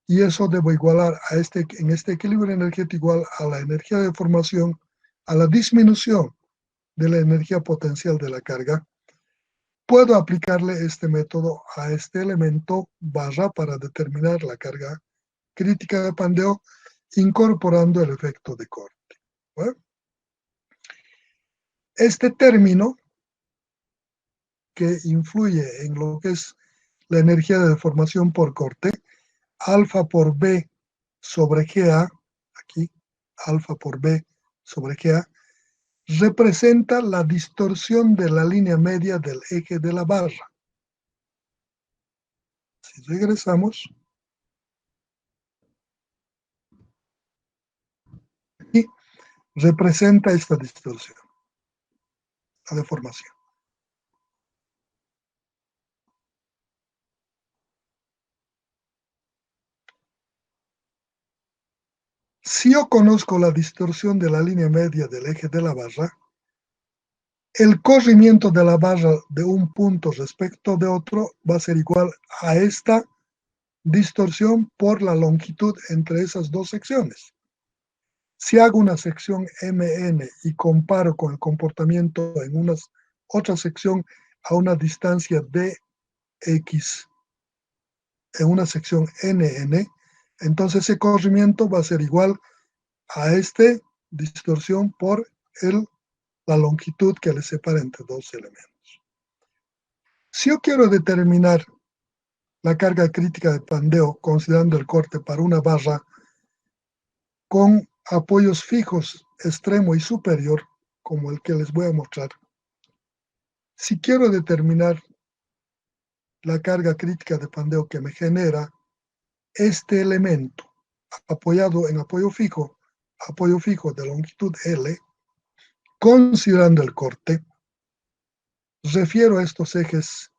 [SPEAKER 1] y eso debo igualar en este equilibrio energético igual a la energía de deformación, a la disminución de la energía potencial de la carga, puedo aplicarle este método a este elemento barra para determinar la carga crítica de pandeo incorporando el efecto de corte. ¿Bueno? Este término que influye en lo que es la energía de deformación por corte, alfa por B sobre GA, aquí, alfa por B sobre GA, representa la distorsión de la línea media del eje de la barra. Si regresamos, aquí representa esta distorsión, la deformación. Si yo conozco la distorsión de la línea media del eje de la barra, el corrimiento de la barra de un punto respecto de otro va a ser igual a esta distorsión por la longitud entre esas dos secciones. Si hago una sección MN y comparo con el comportamiento en una otra sección a una distancia dx en una sección NN, entonces ese corrimiento va a ser igual a esta distorsión por la longitud que le separa entre dos elementos. Si yo quiero determinar la carga crítica de pandeo considerando el corte para una barra con apoyos fijos extremo y superior, como el que les voy a mostrar, si quiero determinar la carga crítica de pandeo que me genera este elemento apoyado en apoyo fijo de longitud L, considerando el corte, refiero a estos ejes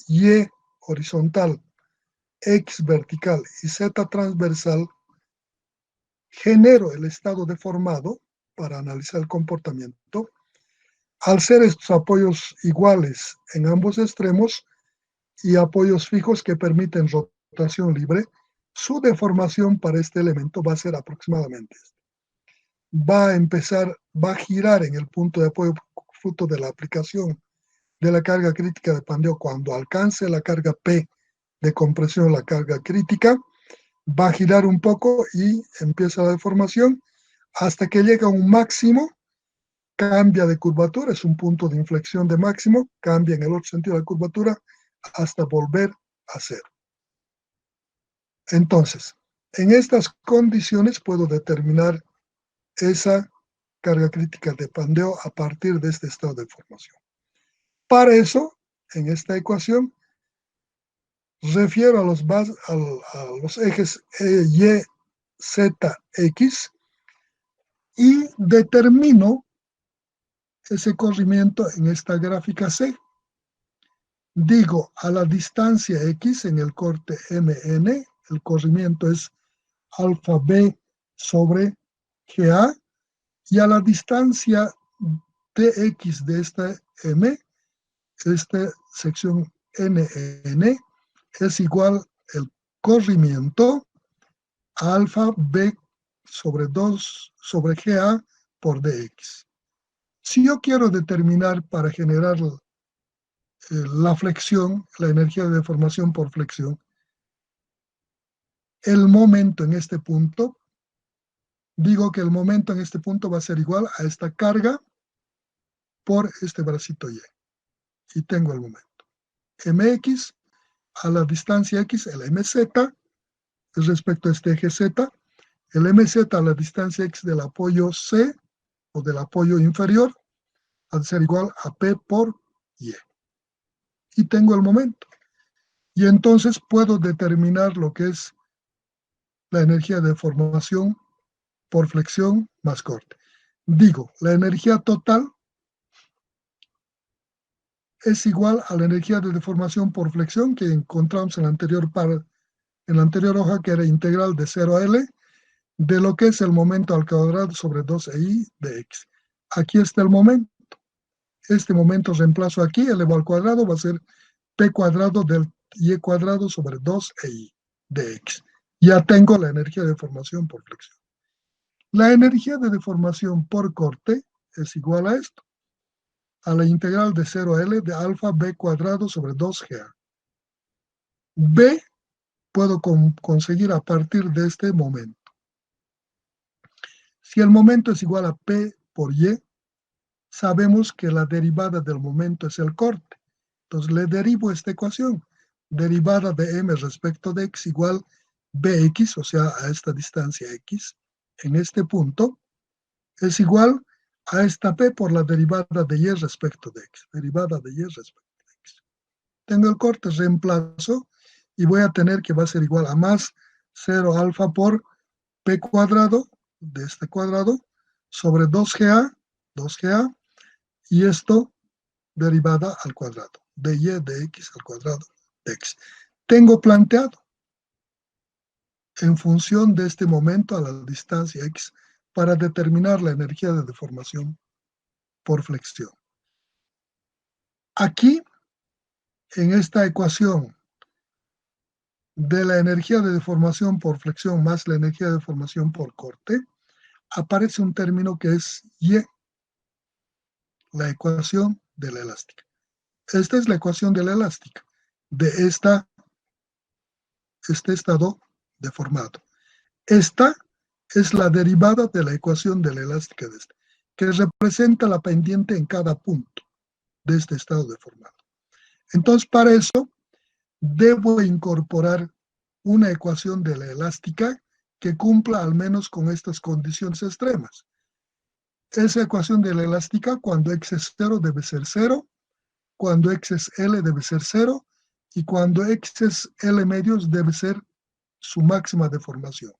[SPEAKER 1] Y horizontal, X vertical y Z transversal, genero el estado deformado para analizar el comportamiento. Al ser estos apoyos iguales en ambos extremos y apoyos fijos que permiten rotación libre, su deformación para este elemento va a ser aproximadamente este. Va a girar en el punto de apoyo fruto de la aplicación de la carga crítica de pandeo cuando alcance la carga P de compresión, la carga crítica, va a girar un poco y empieza la deformación hasta que llega a un máximo, cambia de curvatura, es un punto de inflexión de máximo, cambia en el otro sentido de la curvatura hasta volver a cero. Entonces, en estas condiciones puedo determinar esa carga crítica de pandeo a partir de este estado de formación. Para eso, en esta ecuación, refiero a los ejes Y, Z, X y determino ese corrimiento en esta gráfica C. Digo, a la distancia X en el corte MN, el corrimiento es alfa B sobre GA, y a la distancia dx de esta M, esta sección NN, es igual el corrimiento a alfa B sobre 2 sobre GA por dx. Si yo quiero determinar para generar la flexión, la energía de deformación por flexión, el momento en este punto, digo que el momento en este punto va a ser igual a esta carga por este bracito Y. Y tengo el momento. Mx a la distancia X, el Mz, respecto a este eje Z, el Mz a la distancia X del apoyo C, o del apoyo inferior, va a ser igual a P por Y. Y tengo el momento. Y entonces puedo determinar lo que es la energía de deformación por flexión más corte. Digo, la energía total es igual a la energía de deformación por flexión que encontramos en la anterior hoja, que era integral de 0 a L, de lo que es el momento al cuadrado sobre 2i de x. Aquí está el momento. Este momento reemplazo aquí, elevado al cuadrado, va a ser p cuadrado del y cuadrado sobre 2i de x. Ya tengo la energía de deformación por flexión. La energía de deformación por corte es igual a esto, a la integral de 0 a L de alfa b cuadrado sobre 2ga. B puedo conseguir a partir de este momento. Si el momento es igual a P por Y, sabemos que la derivada del momento es el corte. Entonces le derivo esta ecuación. Derivada de M respecto de X igual Bx, o sea, a esta distancia X, en este punto, es igual a esta P por la derivada de Y respecto de X. Derivada de Y respecto de X. Tengo el corte, reemplazo, y voy a tener que va a ser igual a más 0 alfa por P cuadrado de este cuadrado sobre 2ga, y esto derivada al cuadrado, de y de x al cuadrado de x. Tengo planteado en función de este momento a la distancia x para determinar la energía de deformación por flexión. Aquí, en esta ecuación de la energía de deformación por flexión más la energía de deformación por corte, aparece un término que es Y, la ecuación de la elástica. Esta es la ecuación de la elástica, de este estado deformado. Esta es la derivada de la ecuación de la elástica de este, que representa la pendiente en cada punto de este estado deformado. Entonces, para eso, debo incorporar una ecuación de la elástica que cumpla al menos con estas condiciones extremas. Esa ecuación de la elástica, cuando x es 0, debe ser 0, cuando x es L debe ser 0, y cuando x es L medios debe ser su máxima deformación.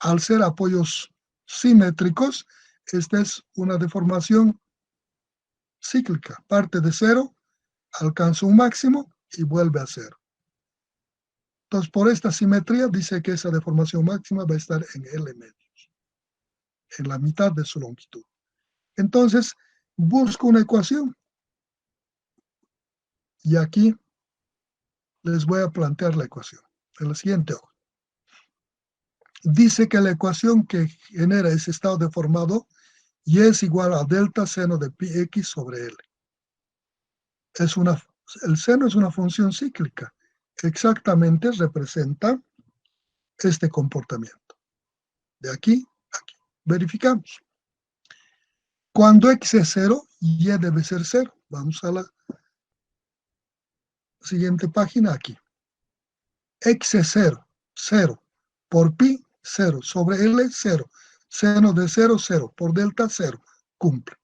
[SPEAKER 1] Al ser apoyos simétricos, esta es una deformación cíclica, parte de 0, alcanza un máximo y vuelve a 0. Entonces, por esta simetría, dice que esa deformación máxima va a estar en L medios, en la mitad de su longitud. Entonces, busco una ecuación. Y aquí les voy a plantear la ecuación. En la siguiente hoja. Dice que la ecuación que genera ese estado deformado y es igual a delta seno de pi x sobre L. El seno es una función cíclica. Exactamente representa este comportamiento. De aquí a aquí. Verificamos. Cuando x es 0, y debe ser 0. Vamos a la siguiente página aquí. X es 0. 0. Por pi, 0. Sobre L, 0. Seno de 0, 0. Por delta, 0. Cumple.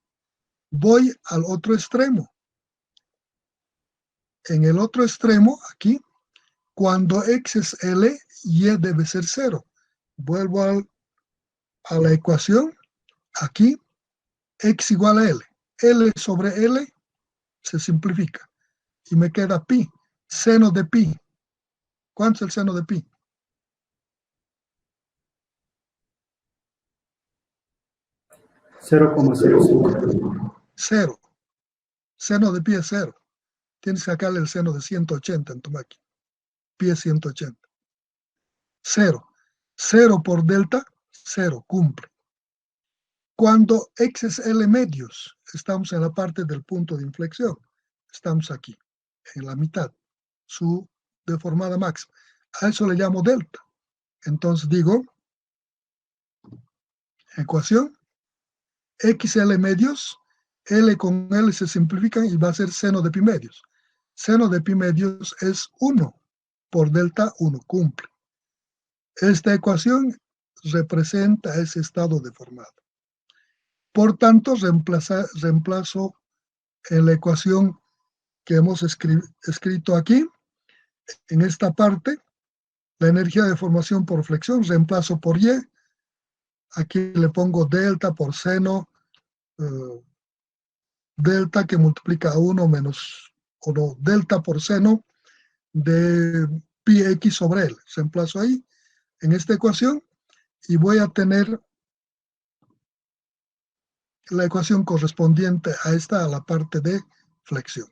[SPEAKER 1] Voy al otro extremo. En el otro extremo, aquí, cuando x es L, y debe ser 0. Vuelvo a la ecuación. Aquí, x igual a L. L sobre L se simplifica. Y me queda pi. Seno de pi. ¿Cuánto es el seno de pi?
[SPEAKER 5] 0,05.
[SPEAKER 1] 0. Seno de pi es 0. Tienes que sacarle el seno de 180 en tu máquina. Pi es 180. 0. 0 por delta, 0. Cumple. Cuando x es L medios, estamos en la parte del punto de inflexión. Estamos aquí, en la mitad. Su deformada máxima. A eso le llamo delta. Entonces digo, ecuación, XL medios, L con L se simplifican y va a ser seno de pi medios. Seno de pi medios es 1 por delta 1, cumple. Esta ecuación representa ese estado deformado. Por tanto, reemplazo en la ecuación que hemos escrito aquí, en esta parte, la energía de deformación por flexión, reemplazo por Y. Aquí le pongo delta por seno, delta que multiplica a 1 menos, o no, delta por seno de pi x sobre L. Reemplazo ahí, en esta ecuación, y voy a tener la ecuación correspondiente a esta, a la parte de flexión.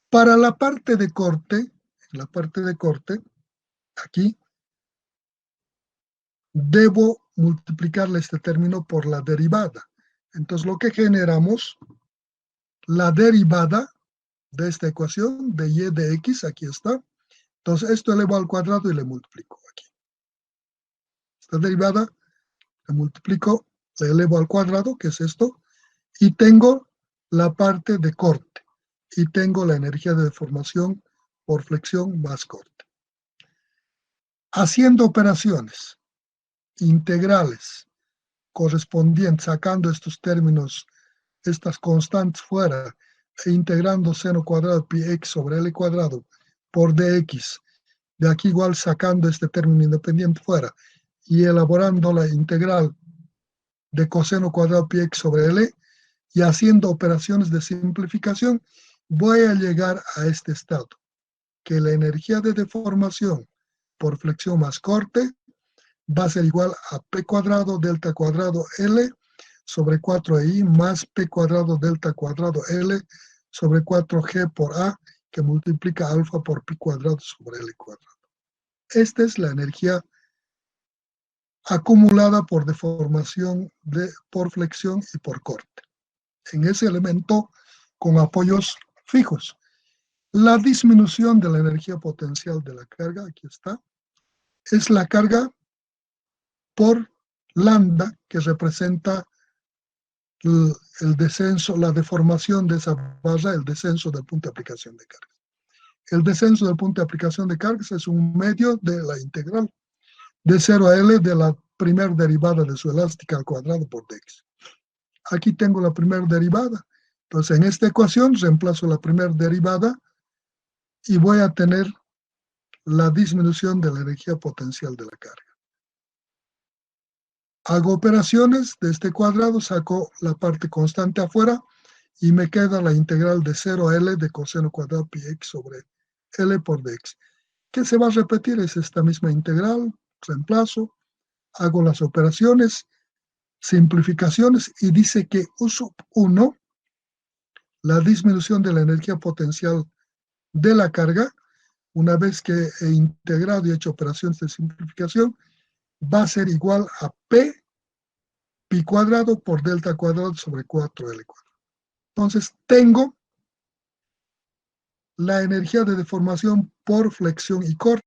[SPEAKER 1] Para la parte de corte, en la parte de corte, aquí, debo multiplicarle este término por la derivada. Entonces, lo que generamos, la derivada de esta ecuación, de y de x, aquí está. Entonces, esto elevo al cuadrado y le multiplico aquí. Esta derivada, le multiplico, le elevo al cuadrado, que es esto, y tengo la parte de corte, y tengo la energía de deformación por flexión más corte. Haciendo operaciones integrales correspondientes, sacando estos términos, estas constantes fuera, e integrando seno cuadrado pi x sobre L cuadrado por dx, de aquí igual sacando este término independiente fuera, y elaborando la integral de coseno cuadrado pi x sobre L, y haciendo operaciones de simplificación, voy a llegar a este estado, que la energía de deformación por flexión más corte va a ser igual a P cuadrado delta cuadrado L sobre 4i más P cuadrado delta cuadrado L sobre 4G por A, que multiplica alfa por pi cuadrado sobre L cuadrado. Esta es la energía acumulada por deformación, por flexión y por corte, en ese elemento con apoyos fijos. La disminución de la energía potencial de la carga, aquí está, es la carga por lambda, que representa el descenso, la deformación de esa barra, el descenso del punto de aplicación de cargas. El descenso del punto de aplicación de cargas es un medio de la integral de 0 a L de la primera derivada de su elástica al cuadrado por dx. Aquí tengo la primera derivada. Entonces, en esta ecuación reemplazo la primera derivada y voy a tener la disminución de la energía potencial de la carga. Hago operaciones de este cuadrado, saco la parte constante afuera y me queda la integral de 0 a L de coseno cuadrado pi x sobre L por dx. ¿Qué se va a repetir? Es esta misma integral, reemplazo, hago las operaciones, simplificaciones y dice que U sub 1, la disminución de la energía potencial de la carga, una vez que he integrado y hecho operaciones de simplificación, va a ser igual a P pi cuadrado por delta cuadrado sobre 4L cuadrado. Entonces tengo la energía de deformación por flexión y corte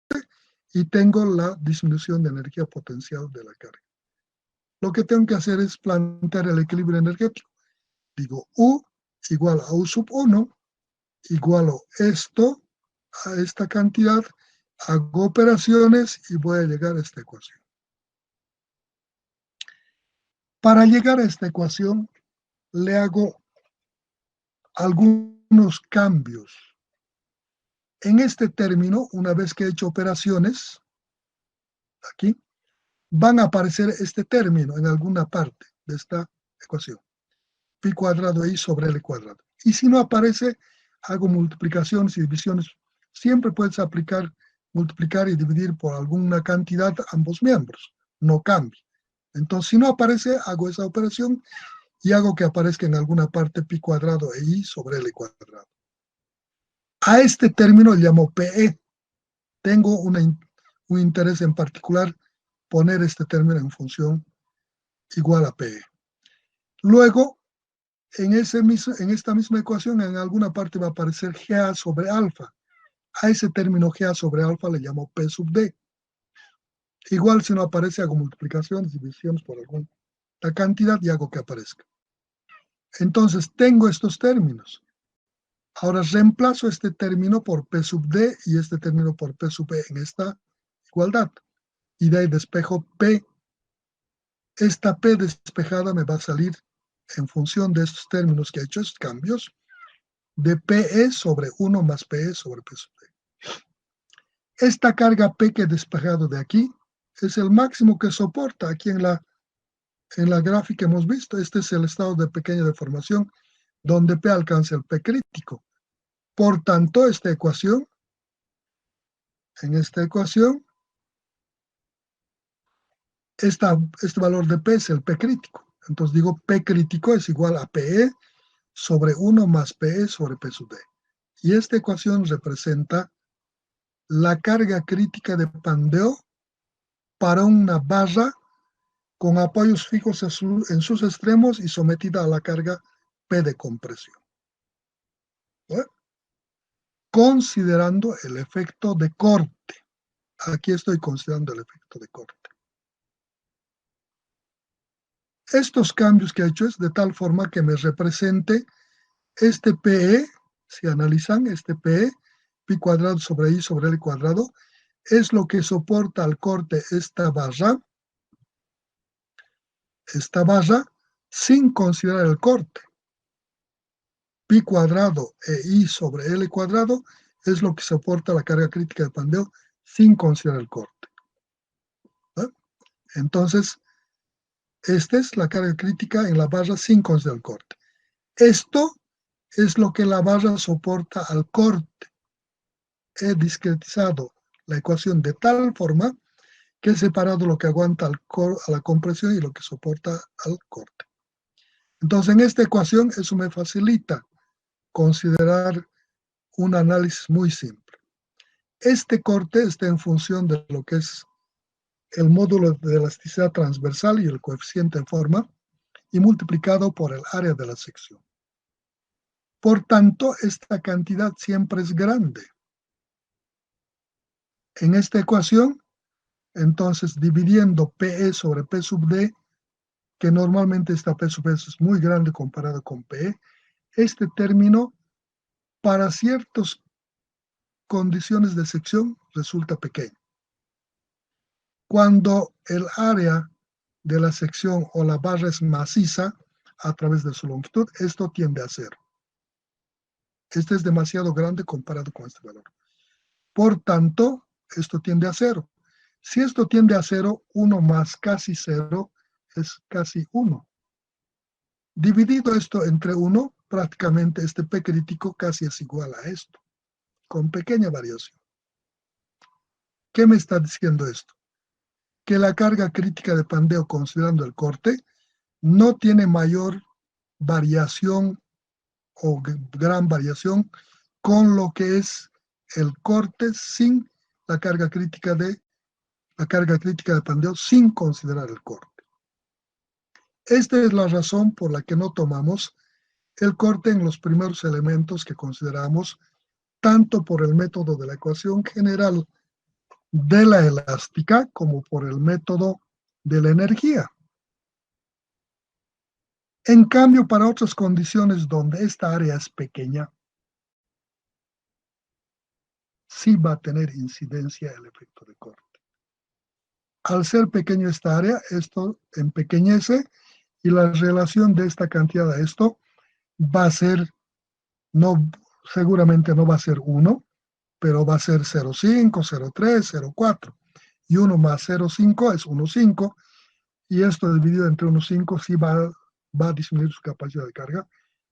[SPEAKER 1] y tengo la disminución de energía potencial de la carga. Lo que tengo que hacer es plantear el equilibrio energético. Digo U igual a U sub 1, igualo esto a esta cantidad, hago operaciones y voy a llegar a esta ecuación. Para llegar a esta ecuación, le hago algunos cambios. En este término, una vez que he hecho operaciones, aquí, van a aparecer este término en alguna parte de esta ecuación. Pi cuadrado i sobre L cuadrado. Y si no aparece, hago multiplicaciones y divisiones. Siempre puedes aplicar, multiplicar y dividir por alguna cantidad ambos miembros. No cambia. Entonces, si no aparece, hago esa operación y hago que aparezca en alguna parte pi cuadrado e i sobre L cuadrado. A este término le llamo PE. Tengo un interés en particular, poner este término en función igual a PE. Luego, en esta misma ecuación, en alguna parte va a aparecer GA sobre alfa. A ese término GA sobre alfa le llamo P sub D. Igual si no aparece, hago multiplicaciones y divisiones por alguna cantidad y hago que aparezca. Entonces, tengo estos términos. Ahora reemplazo este término por P sub D y este término por P sub E en esta igualdad. Y de ahí despejo P. Esta P despejada me va a salir en función de estos términos que he hecho, estos cambios, de PE sobre 1 más PE sobre P sub D. Esta carga P que he despejado de aquí es el máximo que soporta aquí en la gráfica hemos visto. Este es el estado de pequeña deformación donde P alcanza el P crítico. Por tanto, en esta ecuación, este valor de P es el P crítico. Entonces digo P crítico es igual a PE sobre 1 más PE sobre P sub D. Y esta ecuación representa la carga crítica de pandeo para una barra con apoyos fijos en sus extremos y sometida a la carga P de compresión. ¿Eh? Considerando el efecto de corte. Aquí estoy considerando el efecto de corte. Estos cambios que he hecho es de tal forma que me represente este PE, si analizan, este PE, pi cuadrado sobre i sobre L cuadrado, es lo que soporta al corte esta barra sin considerar el corte. Pi cuadrado e i sobre L cuadrado es lo que soporta la carga crítica de pandeo sin considerar el corte. ¿Eh? Entonces, esta es la carga crítica en la barra sin considerar el corte. Esto es lo que la barra soporta al corte. He discretizado la ecuación de tal forma que he separado lo que aguanta a la compresión y lo que soporta al corte. Entonces, en esta ecuación, eso me facilita considerar un análisis muy simple. Este corte está en función de lo que es el módulo de elasticidad transversal y el coeficiente de forma, y multiplicado por el área de la sección. Por tanto, esta cantidad siempre es grande. En esta ecuación, entonces, dividiendo PE sobre P sub D, que normalmente esta P sub D es muy grande comparado con PE, este término, para ciertas condiciones de sección, resulta pequeño. Cuando el área de la sección o la barra es maciza a través de su longitud, esto tiende a cero. Este es demasiado grande comparado con este valor. Por tanto, esto tiende a cero. Si esto tiende a cero, 1 más casi 0 es casi 1. Dividido esto entre 1, prácticamente este P crítico casi es igual a esto, con pequeña variación. ¿Qué me está diciendo esto? Que la carga crítica de pandeo, considerando el corte, no tiene mayor variación o gran variación con lo que es el corte sin la carga crítica de pandeo, sin considerar el corte. Esta es la razón por la que no tomamos el corte en los primeros elementos que consideramos, tanto por el método de la ecuación general de la elástica como por el método de la energía. En cambio, para otras condiciones donde esta área es pequeña, sí va a tener incidencia el efecto de corte. Al ser pequeño esta área, esto empequeñece y la relación de esta cantidad a esto va a ser, seguramente no va a ser 1, pero va a ser 0,5, 0,3, 0,4. Y 1 más 0,5 es 1,5. Y esto dividido entre 1,5 sí va a disminuir su capacidad de carga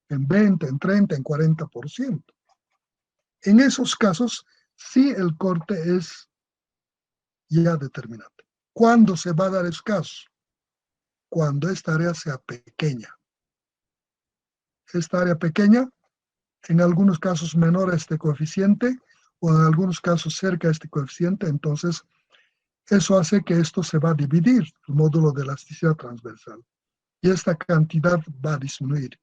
[SPEAKER 1] en 20, en 30, en 40%. En esos casos, sí el corte es ya determinante. ¿Cuándo se va a dar esos casos? Cuando esta área sea pequeña. Esta área pequeña, en algunos casos menor a este coeficiente, o en algunos casos cerca a este coeficiente, entonces eso hace que esto se va a dividir, el módulo de elasticidad transversal. Y esta cantidad va a disminuir.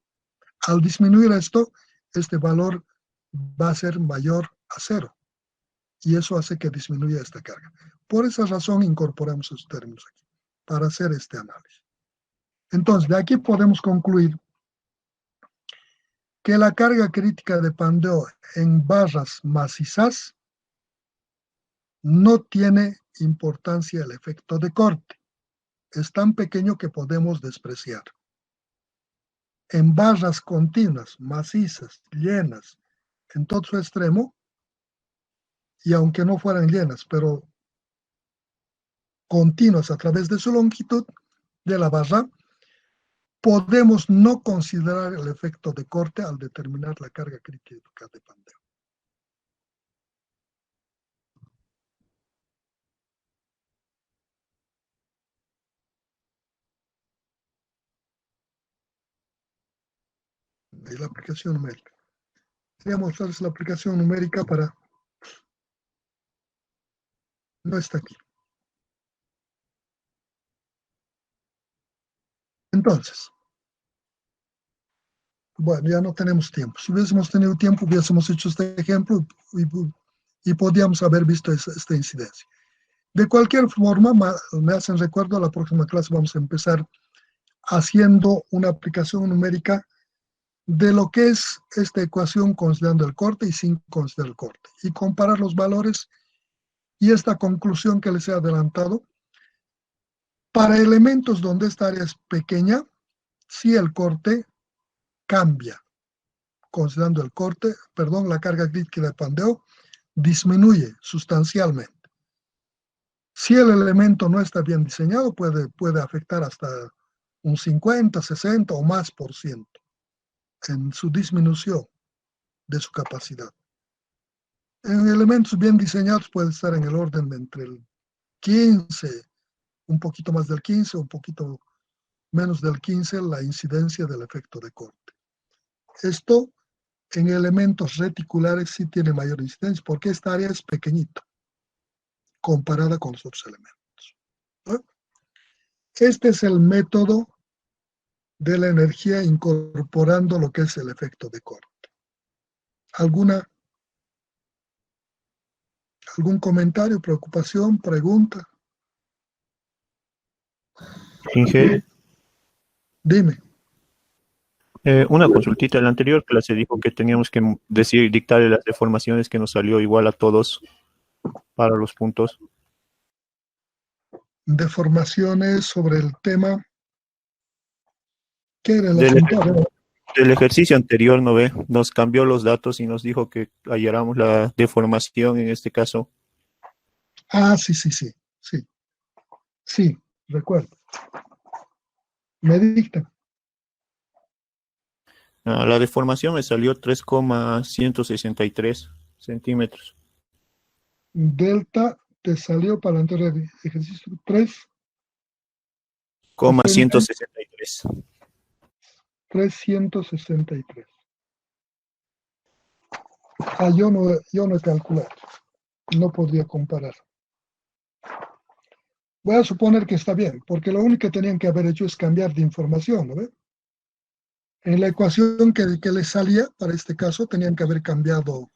[SPEAKER 1] Al disminuir esto, este valor va a ser mayor a 0. Y eso hace que disminuya esta carga. Por esa razón incorporamos esos términos aquí, para hacer este análisis. Entonces, de aquí podemos concluir que la carga crítica de pandeo en barras macizas no tiene importancia el efecto de corte. Es tan pequeño que podemos despreciar. En barras continuas, macizas, llenas, en todo su extremo, y aunque no fueran llenas, pero continuas a través de su longitud de la barra, podemos no considerar el efecto de corte al determinar la carga crítica de pandeo. Y la aplicación numérica. Voy a mostrarles la aplicación numérica para... No está aquí. Entonces, bueno, ya no tenemos tiempo. Si hubiésemos tenido tiempo, hubiésemos hecho este ejemplo y podíamos haber visto esta incidencia. De cualquier forma, me hacen recuerdo, a la próxima clase vamos a empezar haciendo una aplicación numérica de lo que es esta ecuación considerando el corte y sin considerar el corte, y comparar los valores y esta conclusión que les he adelantado. Para elementos donde esta área es pequeña, si el corte cambia, considerando el corte, la carga crítica de pandeo disminuye sustancialmente. Si el elemento no está bien diseñado, puede afectar hasta un 50, 60 o más por ciento en su disminución de su capacidad. En elementos bien diseñados puede estar en el orden de entre el 15, un poquito más del 15, un poquito menos del 15, la incidencia del efecto de corte. Esto en elementos reticulares sí tiene mayor incidencia, porque esta área es pequeñita comparada con los otros elementos, ¿no? Este es el método de la energía incorporando lo que es el efecto de corte. ¿Algún comentario, preocupación, pregunta?
[SPEAKER 6] Inge,
[SPEAKER 1] Dime.
[SPEAKER 6] una consultita. En la anterior clase dijo que teníamos que dictarle las deformaciones, que nos salió igual a todos para los puntos.
[SPEAKER 1] Deformaciones sobre el tema. ¿Qué era el
[SPEAKER 6] Del,
[SPEAKER 1] asunto? A ver,
[SPEAKER 6] del ejercicio anterior, ¿no ve? Nos cambió los datos y nos dijo que halláramos la deformación en este caso.
[SPEAKER 1] sí, recuerdo. Me dicta.
[SPEAKER 6] La deformación me salió 3,163 centímetros.
[SPEAKER 1] Delta te salió para el anterior ejercicio
[SPEAKER 6] 3,163.
[SPEAKER 1] 363. Yo no he calculado. No podría comparar. Voy a suponer que está bien, porque lo único que tenían que haber hecho es cambiar de información, ¿no ve? En la ecuación que les salía, para este caso, tenían que haber cambiado.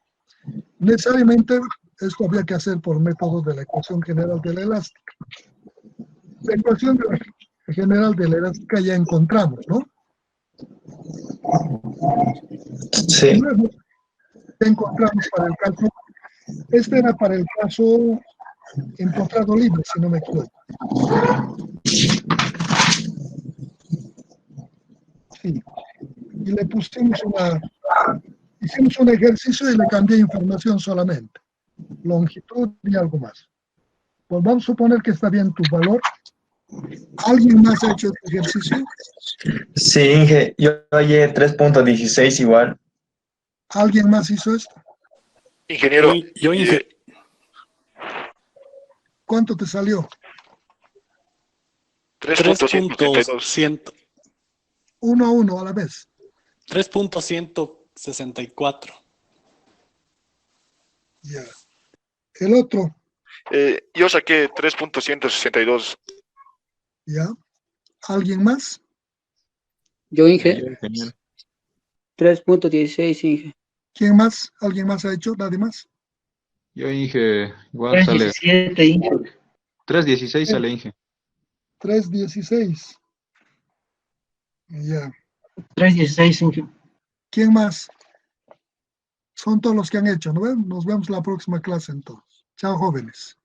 [SPEAKER 1] Necesariamente, esto había que hacer por método de la ecuación general de la elástica. La ecuación general de la elástica ya encontramos, ¿no?
[SPEAKER 5] Sí.
[SPEAKER 1] Luego, ya encontramos para el caso, este era para el caso empotrado libre, si no me equivoco. Sí. Y le pusimos hicimos un ejercicio y le cambié información solamente. Longitud y algo más. Pues vamos a suponer que está bien tu valor. ¿Alguien más ha hecho este ejercicio?
[SPEAKER 5] Sí, Inge, yo hallé 3.16 igual.
[SPEAKER 1] ¿Alguien más hizo esto?
[SPEAKER 7] Ingeniero,
[SPEAKER 1] ¿Cuánto te salió?
[SPEAKER 7] 3.162.
[SPEAKER 1] 1 a 1 a la vez.
[SPEAKER 3] 3.164.
[SPEAKER 1] Ya. El otro,
[SPEAKER 7] Yo saqué 3.162.
[SPEAKER 1] ¿ya? ¿Alguien más?
[SPEAKER 2] Yo, Inge,
[SPEAKER 4] Genial.
[SPEAKER 2] 3.16, Inge.
[SPEAKER 1] ¿Quién más? ¿Alguien más ha hecho? ¿Nadie más?
[SPEAKER 4] Yo Inge, igual sale
[SPEAKER 8] 3.17, Inge.
[SPEAKER 4] 3.16 sale Inge.
[SPEAKER 1] 3.16. Ya.
[SPEAKER 8] 3.16, Inge.
[SPEAKER 1] ¿Quién más? Son todos los que han hecho, ¿no ven? Nos vemos la próxima clase entonces. Chao, jóvenes.